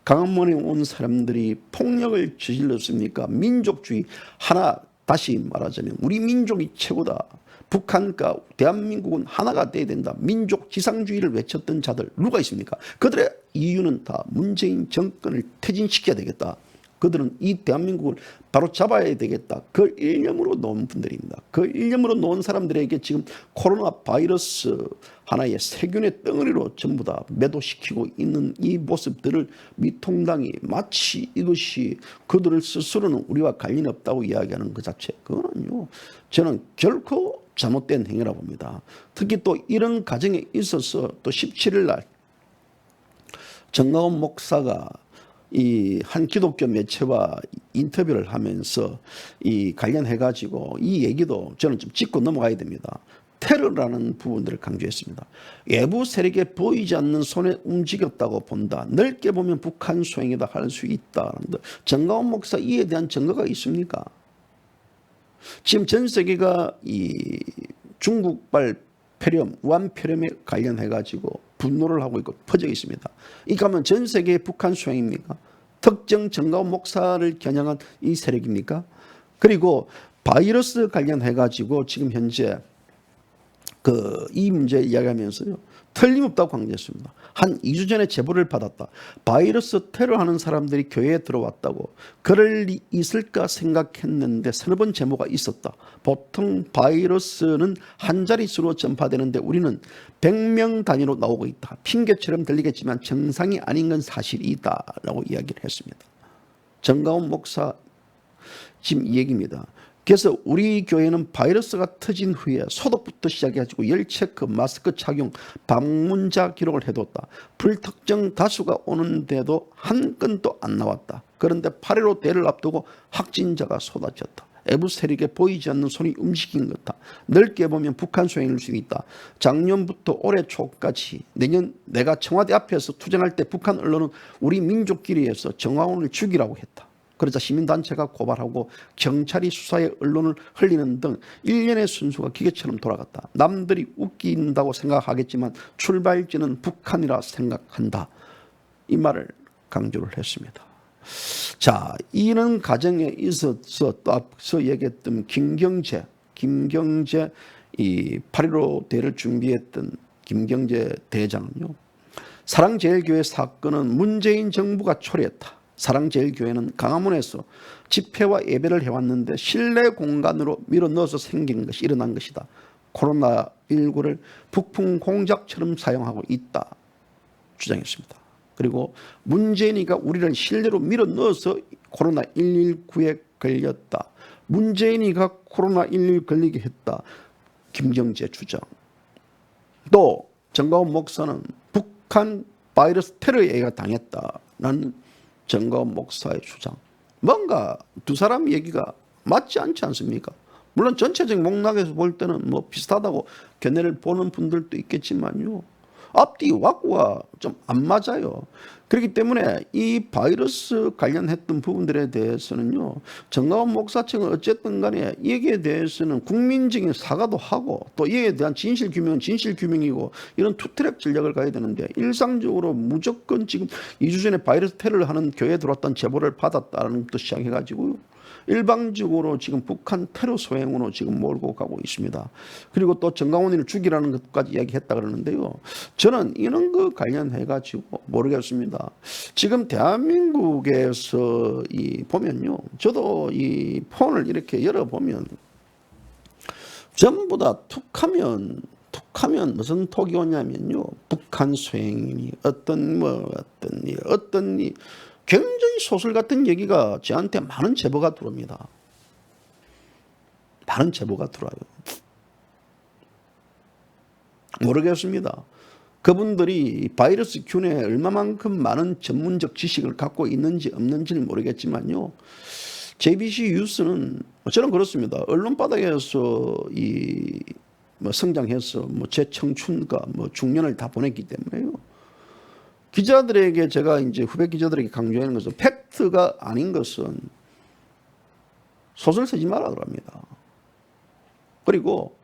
광화문에 온 사람들이 폭력을 저질렀습니까? 민족주의 하나, 다시 말하자면 우리 민족이 최고다, 북한과 대한민국은 하나가 돼야 된다. 민족 지상주의를 외쳤던 자들 누가 있습니까? 그들의 이유는 다 문재인 정권을 퇴진시켜야 되겠다. 그들은 이 대한민국을 바로 잡아야 되겠다. 그 일념으로 놓은 분들입니다. 그 일념으로 놓은 사람들에게 지금 코로나 바이러스 하나의 세균의 덩어리로 전부 다 매도시키고 있는 이 모습들을 미통당이 마치 이것이 그들을 스스로는 우리와 관련이 없다고 이야기하는 것 자체, 그거는요, 저는 결코 잘못된 행위라고 봅니다. 특히 또 이런 과정에 있어서 또 17일 날 정가원 목사가 이 한 기독교 매체와 인터뷰를 하면서 이 관련해 가지고 이 얘기도 저는 좀 짚고 넘어가야 됩니다. 테러라는 부분들을 강조했습니다. 외부 세력에 보이지 않는 손에 움직였다고 본다. 넓게 보면 북한 소행이다 할 수 있다. 정가원 목사 이에 대한 증거가 있습니까? 지금 전 세계가 이 중국발 폐렴, 우한 폐렴에 관련해 가지고 분노를 하고 있고 퍼져 있습니다. 이거 하면 전 세계의 북한 소행입니까? 특정 정가원 목사를 겨냥한 이 세력입니까? 그리고 바이러스 관련해 가지고 지금 현재 이 문제 이야기하면서요, 틀림없다고 강조했습니다. 한 2주 전에 제보를 받았다. 바이러스 테러하는 사람들이 교회에 들어왔다고. 그럴 리 있을까 생각했는데 서너 번 제보가 있었다. 보통 바이러스는 한 자릿수로 전파되는데 우리는 100명 단위로 나오고 있다. 핑계처럼 들리겠지만 정상이 아닌 건 사실이다 라고 이야기를 했습니다. 정가원 목사 지금 이 얘기입니다. 그래서 우리 교회는 바이러스가 터진 후에 소독부터 시작해가지고 열체크, 마스크 착용, 방문자 기록을 해뒀다. 불특정 다수가 오는데도 한 건도 안 나왔다. 그런데 8.15 대를 앞두고 확진자가 쏟아졌다. 외부 세력에 보이지 않는 손이 움직인 것 같다. 넓게 보면 북한 소행일 수 있다. 작년부터 올해 초까지 내년 내가 청와대 앞에서 투쟁할 때 북한 언론은 우리 민족끼리에서 정화원을 죽이라고 했다. 그러자 시민단체가 고발하고 경찰이 수사에 언론을 흘리는 등 일련의 순수가 기계처럼 돌아갔다. 남들이 웃긴다고 생각하겠지만 출발지는 북한이라 생각한다. 이 말을 강조를 했습니다. 자, 이런 과정에 있어서 또 앞서 얘기했던 김경재 이 8.15 대를 준비했던 김경재 대장은요, 사랑제일교회 사건은 문재인 정부가 초래했다. 사랑제일교회는 강화문에서 집회와 예배를 해왔는데 실내 공간으로 밀어넣어서 생긴 것이 일어난 것이다. 코로나19를 북풍 공작처럼 사용하고 있다 주장했습니다. 그리고 문재인이가 우리를 실내로 밀어넣어서 코로나119에 걸렸다. 문재인이가 코로나19 걸리게 했다. 김경재 주장. 또 정가원 목사는 북한 바이러스 테러에 당했다라는 정가원 목사의 주장. 뭔가 두 사람 얘기가 맞지 않지 않습니까? 물론 전체적 맥락에서 볼 때는 뭐 비슷하다고 견해를 보는 분들도 있겠지만요, 앞뒤 왁구가 좀 안 맞아요. 그렇기 때문에 이 바이러스 관련했던 부분들에 대해서는요, 정가원 목사청은 어쨌든 간에 여기에 대해서는 국민적인 사과도 하고 또 이에 대한 진실 규명은 진실 규명이고 이런 투트랙 전략을 가야 되는데, 일상적으로 무조건 지금 2주 전에 바이러스 테러를 하는 교회에 들어왔다는 제보를 받았다는 것부터 시작해가지고 일방적으로 지금 북한 테러 소행으로 지금 몰고 가고 있습니다. 그리고 또 정강훈이를 죽이라는 것까지 이야기했다 그러는데요, 저는 이런 거 관련해가지고 모르겠습니다. 지금 대한민국에서 보면요, 저도 이 폰을 이렇게 열어보면 전부 다 툭하면 무슨 톡이 오냐면요, 북한 소행이 어떤 일 굉장히 소설 같은 얘기가 저한테 많은 제보가 들어옵니다. 많은 제보가 들어와요. 모르겠습니다. 그분들이 바이러스 균에 얼마만큼 많은 전문적 지식을 갖고 있는지 없는지는 모르겠지만요, JBC 뉴스는 저는 그렇습니다. 언론 바닥에서 성장해서 제 청춘과 중년을 다 보냈기 때문에요, 기자들에게 제가 이제 후배 기자들에게 강조하는 것은 팩트가 아닌 것은 소설 쓰지 말라 그럽니다. 그리고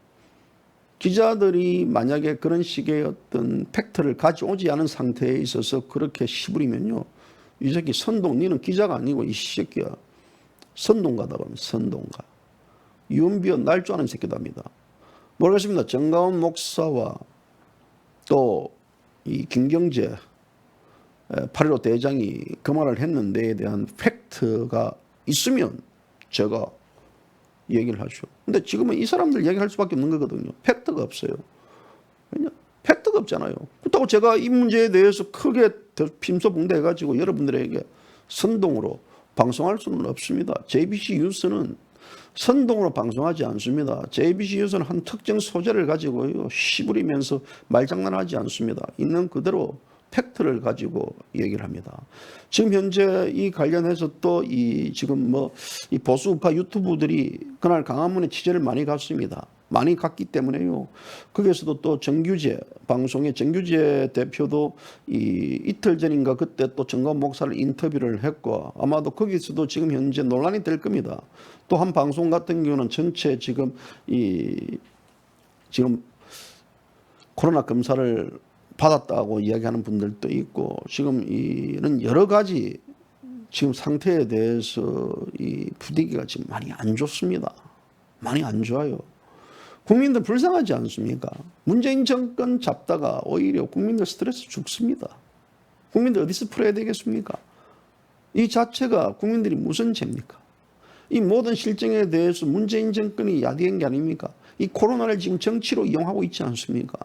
기자들이 만약에 그런 식의 어떤 팩트를 가져오지 않은 상태에 있어서 그렇게 시부리면요, 이 새끼 선동, 니는 기자가 아니고 이 새끼야 선동가다 그러면 선동가. 유언비어 날 줄 아는 새끼답니다. 모르겠습니다. 정가원 목사와 또 이 김경재 8.15 대장이 그 말을 했는데에 대한 팩트가 있으면 제가 얘기를 하죠. 근데 지금은 이 사람들 얘기할 수밖에 없는 거거든요. 팩트가 없어요. 왜냐? 팩트가 없잖아요. 그렇다고 제가 이 문제에 대해서 크게 빔소봉대해가지고 여러분들에게 선동으로 방송할 수는 없습니다. JBC 뉴스는 선동으로 방송하지 않습니다. JBC 뉴스는 한 특정 소재를 가지고요 시부리면서 말장난하지 않습니다. 있는 그대로 팩트를 가지고 얘기를 합니다. 지금 현재 이 관련해서 또 이 지금 뭐 이 보수 우파 유튜브들이 그날 광화문에 취재를 많이 갔습니다. 많이 갔기 때문에요. 거기에서도 또 정규재 방송의 정규재 대표도 이틀 전인가 그때 또 정가원 목사를 인터뷰를 했고 아마도 거기서도 지금 현재 논란이 될 겁니다. 또 한 방송 같은 경우는 전체 지금 지금 코로나 검사를 받았다고 이야기하는 분들도 있고 지금 이런 여러 가지 지금 상태에 대해서 이 분위기가 지금 많이 안 좋습니다. 많이 안 좋아요. 국민들 불쌍하지 않습니까? 문재인 정권 잡다가 오히려 국민들 스트레스 죽습니다. 국민들 어디서 풀어야 되겠습니까? 이 자체가 국민들이 무슨 죄입니까? 이 모든 실정에 대해서 문재인 정권이 야기한 게 아닙니까? 이 코로나를 지금 정치로 이용하고 있지 않습니까?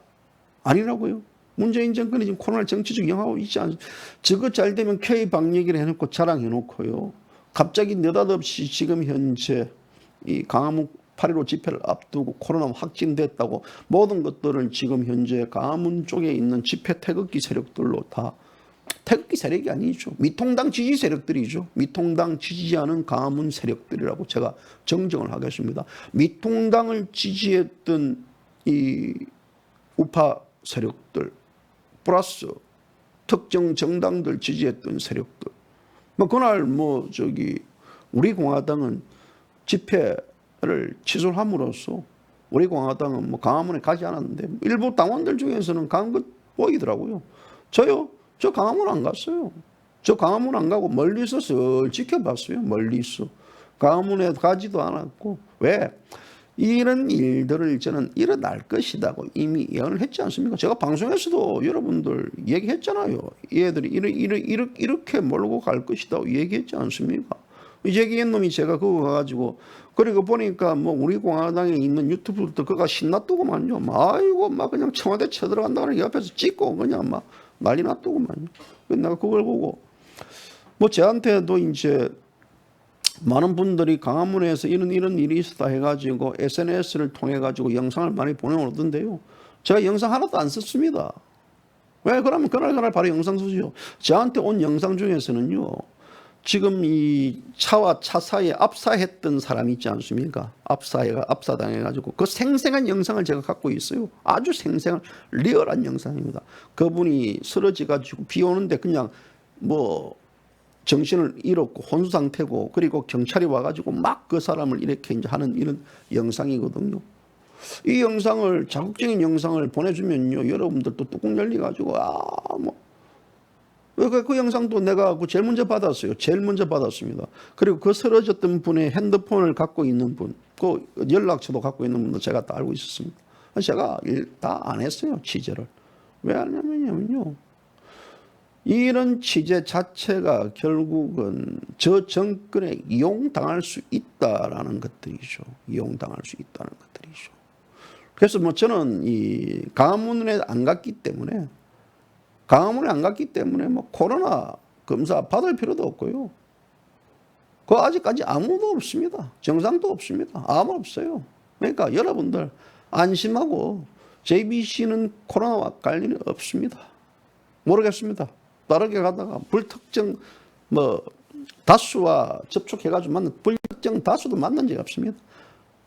아니라고요? 문재인 정권이 지금 코로나를 정치적으로 이용하고 있지 않습니까? 저거 잘 되면 K 방역을 해놓고 자랑해놓고요. 갑자기 느닷없이 지금 현재 이 광화문 8.15 집회를 앞두고 코로나 확진됐다고 모든 것들을 지금 현재 광화문 쪽에 있는 집회 태극기 세력들로 다 태극기 세력이 아니죠. 미통당 지지 세력들이죠. 미통당 지지하는 광화문 세력들이라고 제가 정정을 하겠습니다. 미통당을 지지했던 이 우파 세력들 플러스 특정 정당들 지지했던 세력들 뭐 그날 뭐 저기 우리 공화당은 집회를 취소함으로써 우리 공화당은 뭐 광화문에 가지 않았는데 일부 당원들 중에서는 간 것 보이더라고요. 저 광화문 안 갔어요. 저 광화문 안 가고 멀리서 설 지켜봤어요. 멀리서. 광화문에 가지도 않았고. 왜? 이런 일들을 저는 일어날 것이라고 이미 예언을 했지 않습니까? 제가 방송에서도 여러분들 얘기했잖아요. 얘들이 이렇게 몰고 갈 것이라고 얘기했지 않습니까? 얘기한 놈이 제가 그거 가지고 그리고 보니까 뭐 우리 공화당에 있는 유튜브들도 그가 신났더구만요. 아이고 막 그냥 청와대 쳐들어간다고 옆에서 찍고 그냥 막 난리 났더구만요. 내가 그걸 보고 뭐 저한테도 이제 많은 분들이 광화문에서 이런 일이 있었다 해가지고 SNS를 통해 가지고 영상을 많이 보내오던데요. 제가 영상 하나도 안 썼습니다. 왜? 그러면 그날 바로 영상 쓰죠. 저한테 온 영상 중에서는요. 지금 이 차와 차 사이에 압사했던 사람이 있지 않습니까? 압사당해가지고 그 생생한 영상을 제가 갖고 있어요. 아주 생생한 리얼한 영상입니다. 그분이 쓰러져가지고 비 오는데 그냥 뭐 정신을 잃었고 혼수 상태고 그리고 경찰이 와가지고 막 그 사람을 이렇게 이제 하는 이런 영상이거든요. 이 영상을 자극적인 영상을 보내주면요 여러분들도 뚜껑 열려가지고 그 영상도 내가 제일 먼저 받았어요. 제일 먼저 받았습니다. 그리고 그 쓰러졌던 분의 핸드폰을 갖고 있는 분, 그 연락처도 갖고 있는 분도 제가 다 알고 있었습니다. 제가 다 안 했어요. 취재를. 왜 안 하냐면요. 이런 취재 자체가 결국은 저 정권에 이용당할 수 있다라는 것들이죠. 이용당할 수 있다는 것들이죠. 그래서 뭐 저는 이 광화문에 안 갔기 때문에 뭐 코로나 검사 받을 필요도 없고요. 그 아직까지 아무도 없습니다. 정상도 없습니다. 아무 없어요. 그러니까 여러분들 안심하고 JBC는 코로나와 관련이 없습니다. 모르겠습니다. 빠르게 가다가 불특정 뭐 다수와 접촉해가지고 만난 불특정 다수도 만난 적이 없습니다.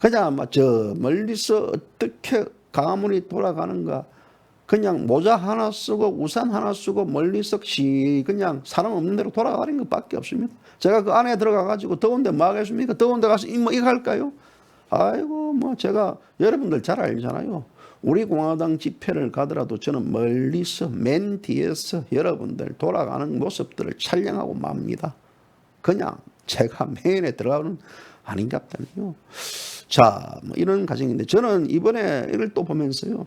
그냥 아마 저 멀리서 어떻게 광화문이 돌아가는가 그냥 모자 하나 쓰고 우산 하나 쓰고 멀리서 그냥 사람 없는 데로 돌아가는 것밖에 없습니다. 제가 그 안에 들어가가지고 더운데 뭐 하겠습니까? 더운데 가서 이거 할까요? 아이고 뭐 제가 여러분들 잘 알잖아요. 우리 공화당 집회를 가더라도 저는 멀리서 맨 뒤에서 여러분들 돌아가는 모습들을 촬영하고 맙니다. 그냥 제가 메인에 들어가는 아닌갑다요. 자, 뭐 이런 가정인데 저는 이번에 이걸 또 보면서요.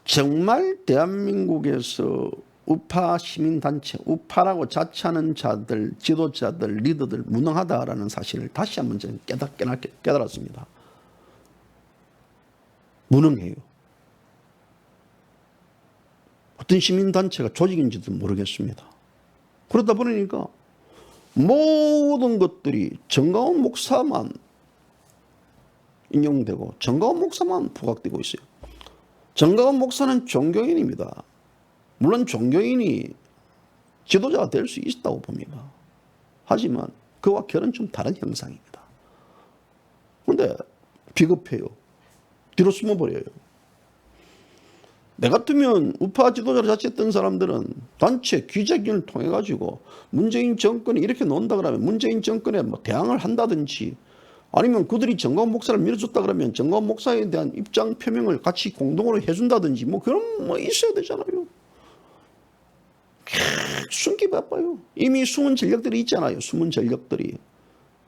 정말 대한민국에서 우파 시민단체, 우파라고 자처하는 자들, 지도자들, 리더들 무능하다라는 사실을 다시 한번 저는 깨달았습니다. 무능해요. 어떤 시민단체가 조직인지도 모르겠습니다. 그러다 보니까 모든 것들이 정가원 목사만 인용되고 정가원 목사만 부각되고 있어요. 정가원 목사는 종교인입니다. 물론 종교인이 지도자가 될 수 있다고 봅니다. 하지만 그와 결은 좀 다른 형상입니다. 그런데 비겁해요. 뒤로 숨어버려요. 내 같으면 우파 지도자를 자처했던 사람들은 단체 기자회견을 통해 가지고 문재인 정권이 이렇게 논다 그러면 문재인 정권에 뭐 대항을 한다든지 아니면 그들이 정가원 목사를 밀어줬다 그러면 정가원 목사에 대한 입장 표명을 같이 공동으로 해준다든지 뭐 그런 뭐 있어야 되잖아요. 숨기 바빠요. 이미 숨은 전력들이 있잖아요. 숨은 전력들이.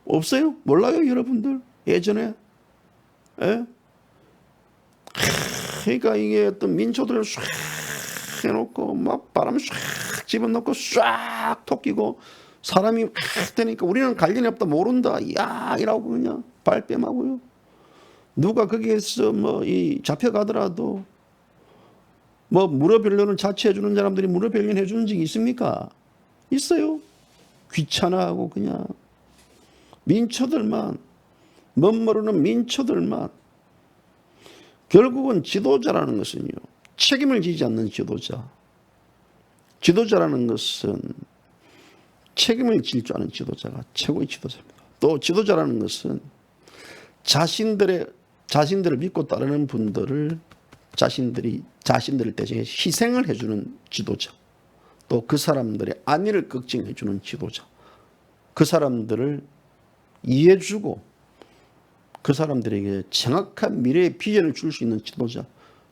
없어요? 몰라요 여러분들? 예전에? 예? 그러니까 이게 어떤 민초들을 쫙 해놓고 막 바람 쫙 집어넣고 쫙 토끼고 사람이 확 되니까 우리는 관련이 없다 모른다 야 이라고 그냥 발뺌하고요. 누가 거기에서 뭐 이 잡혀가더라도 뭐 무료 변론을 자처해 주는 사람들이 무료 변론해 주는 적이 있습니까? 있어요. 귀찮아하고 그냥 민초들만 멋모르는 민초들만. 결국은 지도자라는 것은요, 책임을 지지 않는 지도자. 지도자라는 것은 책임을 질 줄 아는 지도자가 최고의 지도자입니다. 또 지도자라는 것은 자신들을 믿고 따르는 분들을 자신들을 대신해 희생을 해주는 지도자. 또 그 사람들의 안위를 걱정해주는 지도자. 그 사람들을 이해해주고 그 사람들에게 정확한 미래의 비전을 줄 수 있는 지도자.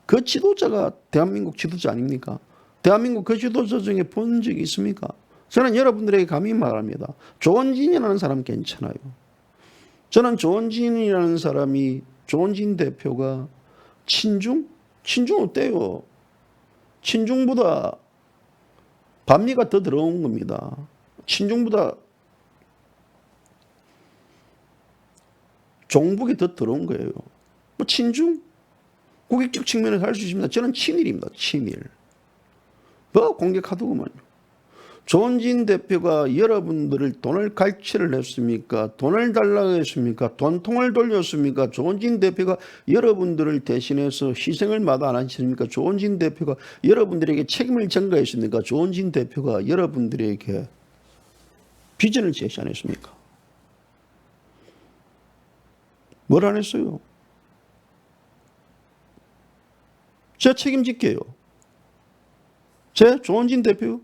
그 지도자가 대한민국 지도자 아닙니까? 대한민국 그 지도자 중에 본 적이 있습니까? 저는 여러분들에게 감히 말합니다. 조원진이라는 사람 괜찮아요. 저는 조원진이라는 사람이 조원진 대표가 친중 어때요? 친중보다 반미가 더 들어온 겁니다. 친중보다 종북이 더 들어온 거예요. 뭐 친중? 국익적 측면에서 할 수 있습니다. 저는 친일입니다. 친일. 뭐 공격하더구만요. 조원진 대표가 여러분들을 돈을 갈취를 했습니까? 돈을 달라고 했습니까? 돈통을 돌렸습니까? 조원진 대표가 여러분들을 대신해서 희생을 마다 안 하셨습니까? 조원진 대표가 여러분들에게 책임을 전가했습니까? 조원진 대표가 여러분들에게 비전을 제시 안 했습니까? 뭘 안 했어요? 제가 책임질게요. 제 조원진 대표,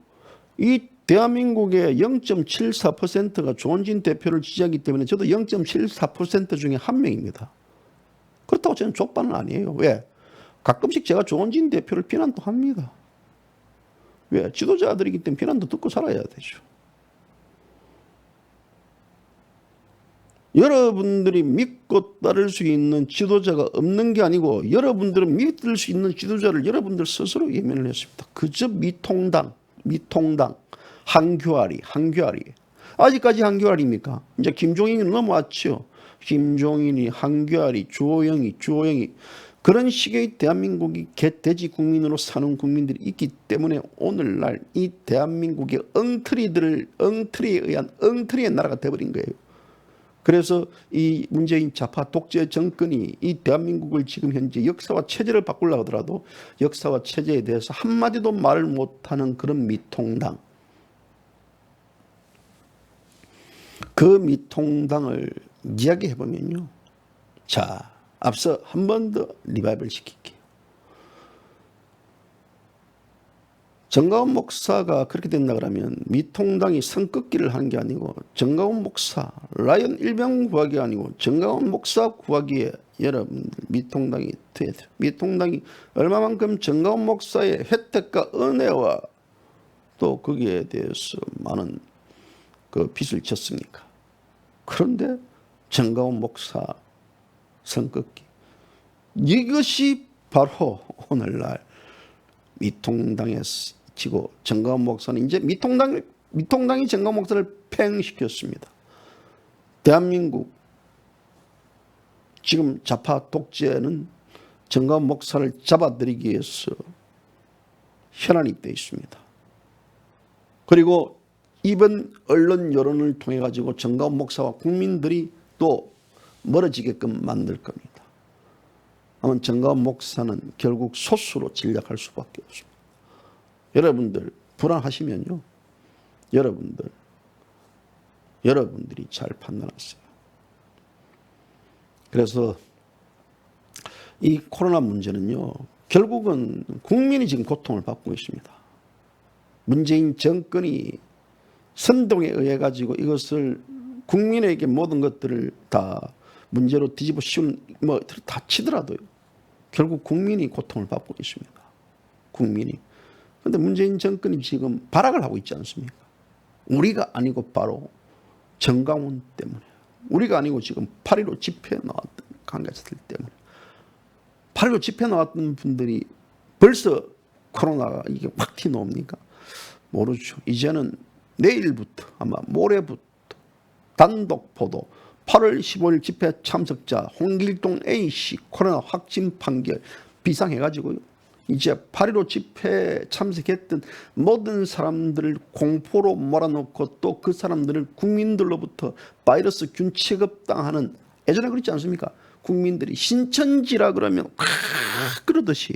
이 대한민국의 0.74%가 조원진 대표를 지지하기 때문에 저도 0.74% 중에 한 명입니다. 그렇다고 저는 족반은 아니에요. 왜? 가끔씩 제가 조원진 대표를 비난도 합니다. 왜? 지도자들이기 때문에 비난도 듣고 살아야 되죠. 여러분들이 믿고 따를 수 있는 지도자가 없는 게 아니고 여러분들은 믿을 수 있는 지도자를 여러분들 스스로 예면을 했습니다. 그저 미통당, 한교아리. 아직까지 한교아리입니까? 이제 김종인이 넘어왔죠. 김종인이, 한교아리, 주호영이 그런 식의 대한민국이 개돼지 국민으로 사는 국민들이 있기 때문에 오늘날 이 대한민국의 엉터리에 의한 엉터리의 나라가 되어버린 거예요. 그래서 이 문재인 좌파 독재 정권이 이 대한민국을 지금 현재 역사와 체제를 바꾸려고 하더라도 역사와 체제에 대해서 한마디도 말을 못하는 그런 미통당. 그 미통당을 이야기해보면요. 자, 앞서 한 번 더 리바이벌 시킬게요. 정가원 목사가 그렇게 된다 그러면 미통당이 선긋기를 하는 게 아니고 정가원 목사 라이언 일병 구하기 아니고 정가원 목사 구하기에 여러분들 미통당이 얼마만큼 정가원 목사의 혜택과 은혜와 또 거기에 대해서 많은 그 빚을 졌습니까? 그런데 정가훈 목사 선긋기. 이것이 바로 오늘날 미통당에 지고 정가훈 목사는 이제 미통당이 정가훈 목사를 팽시켰습니다. 대한민국 지금 좌파 독재는 정가훈 목사를 잡아들이기 위해서 현안이 되어 있습니다. 그리고 이번 언론 여론을 통해 가지고 정가훈 목사와 국민들이 또 멀어지게끔 만들 겁니다. 아마 정가훈 목사는 결국 소수로 전략할 수밖에 없습니다. 여러분들 불안하시면요, 여러분들이 잘 판단하세요. 그래서 이 코로나 문제는요, 결국은 국민이 지금 고통을 받고 있습니다. 문재인 정권이 선동에 의해 가지고 이것을 국민에게 모든 것들을 다 문제로 뒤집어 씌운 다 치더라도요, 결국 국민이 고통을 받고 있습니다. 국민이. 그런데 문재인 정권이 지금 발악을 하고 있지 않습니까? 우리가 아니고 바로 정강훈 때문에, 우리가 아니고 지금 8.15 집회에 나왔던 관계자들 때문에. 8.15 집회에 나왔던 분들이 벌써 코로나가 이게 확 튀어나옵니까? 모르죠. 이제는 내일부터 아마 모레부터 단독 보도 8월 15일 집회 참석자 홍길동 A씨 코로나 확진 판결 비상해가지고요, 이제 8.15 집회에 참석했던 모든 사람들을 공포로 몰아넣고 또 그 사람들을 국민들로부터 바이러스 균 취급당하는, 예전에 그렇지 않습니까? 국민들이 신천지라 그러면 그러듯이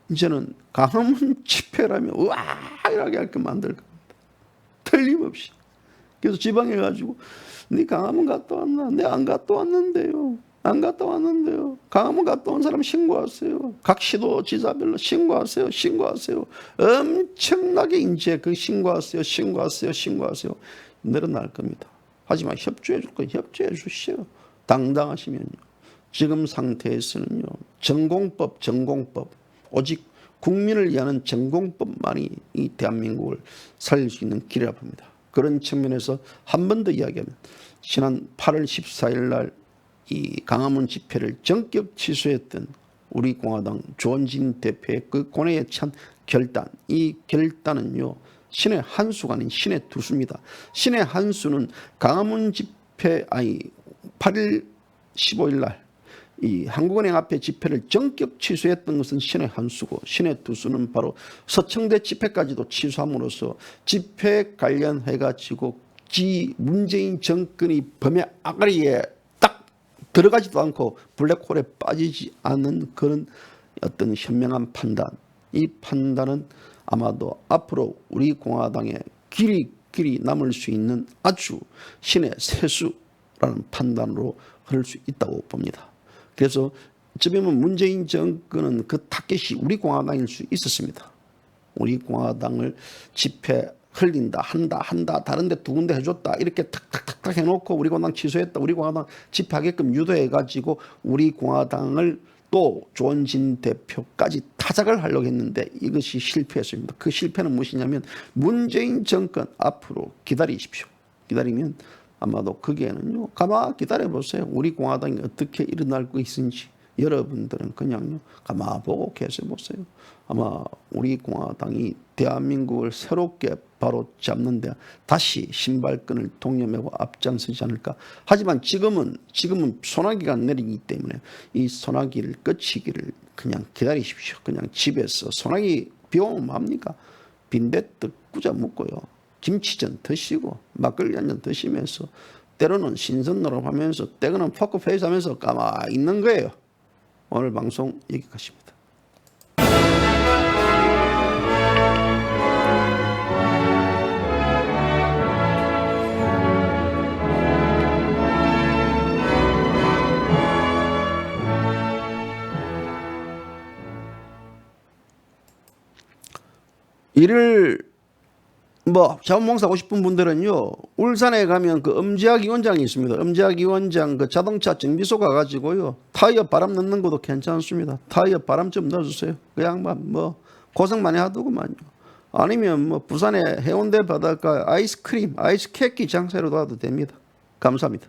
이제는 강화문 집회라면 우아하게 할게 만들 겁니다. 틀림없이. 그래서 지방에 가지고 네 강화문 갔다 왔나? 네 안 갔다 왔는데요. 안 갔다 왔는데요. 강화문 갔다 온 사람 신고하세요. 각 시도 지사별로 신고하세요. 엄청나게 이제 그 신고하세요. 늘어날 겁니다. 하지만 협조해 줄 거 협조해 주시오. 당당하시면요. 지금 상태에서는요, 전공법 오직 국민을 위하는 전공법만이 이 대한민국을 살릴 수 있는 길이라 봅니다. 그런 측면에서 한 번 더 이야기하면, 지난 8월 14일 날 이 강화문 집회를 전격 취소했던 우리 공화당 조원진 대표의 그 고뇌에 찬 결단, 이 결단은요, 신의 한수가 아닌 신의 두수입니다. 신의 한수는 강화문 집회 8일 15일 날 이 한국은행 앞에 집회를 전격 취소했던 것은 신의 한수고, 신의 두수는 바로 서청대 집회까지도 취소함으로써 집회 관련해 가지고 문재인 정권이 범의 아가리에 딱 들어가지도 않고 블랙홀에 빠지지 않는 그런 어떤 현명한 판단, 이 판단은 아마도 앞으로 우리 공화당에 길이 남을 수 있는 아주 신의 세수라는 판단으로 흐를 수 있다고 봅니다. 그래서 어쩌면 문재인 정권은 그 타겟이 우리 공화당일 수 있었습니다. 우리 공화당을 집회 흘린다, 한다, 다른데 두 군데 해줬다, 이렇게 탁탁탁탁 해놓고 우리 공화당 취소했다, 우리 공화당 집회하게끔 유도해가지고 우리 공화당을 또 조원진 대표까지 타작을 하려고 했는데 이것이 실패했습니다. 그 실패는 무엇이냐면, 문재인 정권 앞으로 기다리십시오. 기다리면 아마도 거기에는요, 가만 기다려보세요. 우리 공화당이 어떻게 일어날 거 있는지 여러분들은 그냥요, 가만 보고 계셔보세요. 아마 우리 공화당이 대한민국을 새롭게 바로 잡는데 다시 신발끈을 동여매고 앞장서지 않을까. 하지만 지금은 소나기가 내리기 때문에 이 소나기를 그치기를 그냥 기다리십시오. 그냥 집에서 소나기 비 오면 뭐합니까? 빈대떡 꾸자 먹고요, 김치전 드시고 막걸리 한잔 드시면서 때로는 신선노릇 하면서 때로는 포커페이스 하면서 가만히 있는 거예요. 오늘 방송 여기까지입니다. 이를 자원봉사 하고 싶은 분들은요, 울산에 가면 그 엄지학 위원장이 있습니다. 엄지학 위원장 그 자동차 정비소 가가지고요, 타이어 바람 넣는 것도 괜찮습니다. 타이어 바람 좀 넣어주세요. 그 양반 고생 많이 하더구만요. 아니면 부산의 해운대 바닷가 아이스 케이크 장사로 놔도 됩니다. 감사합니다.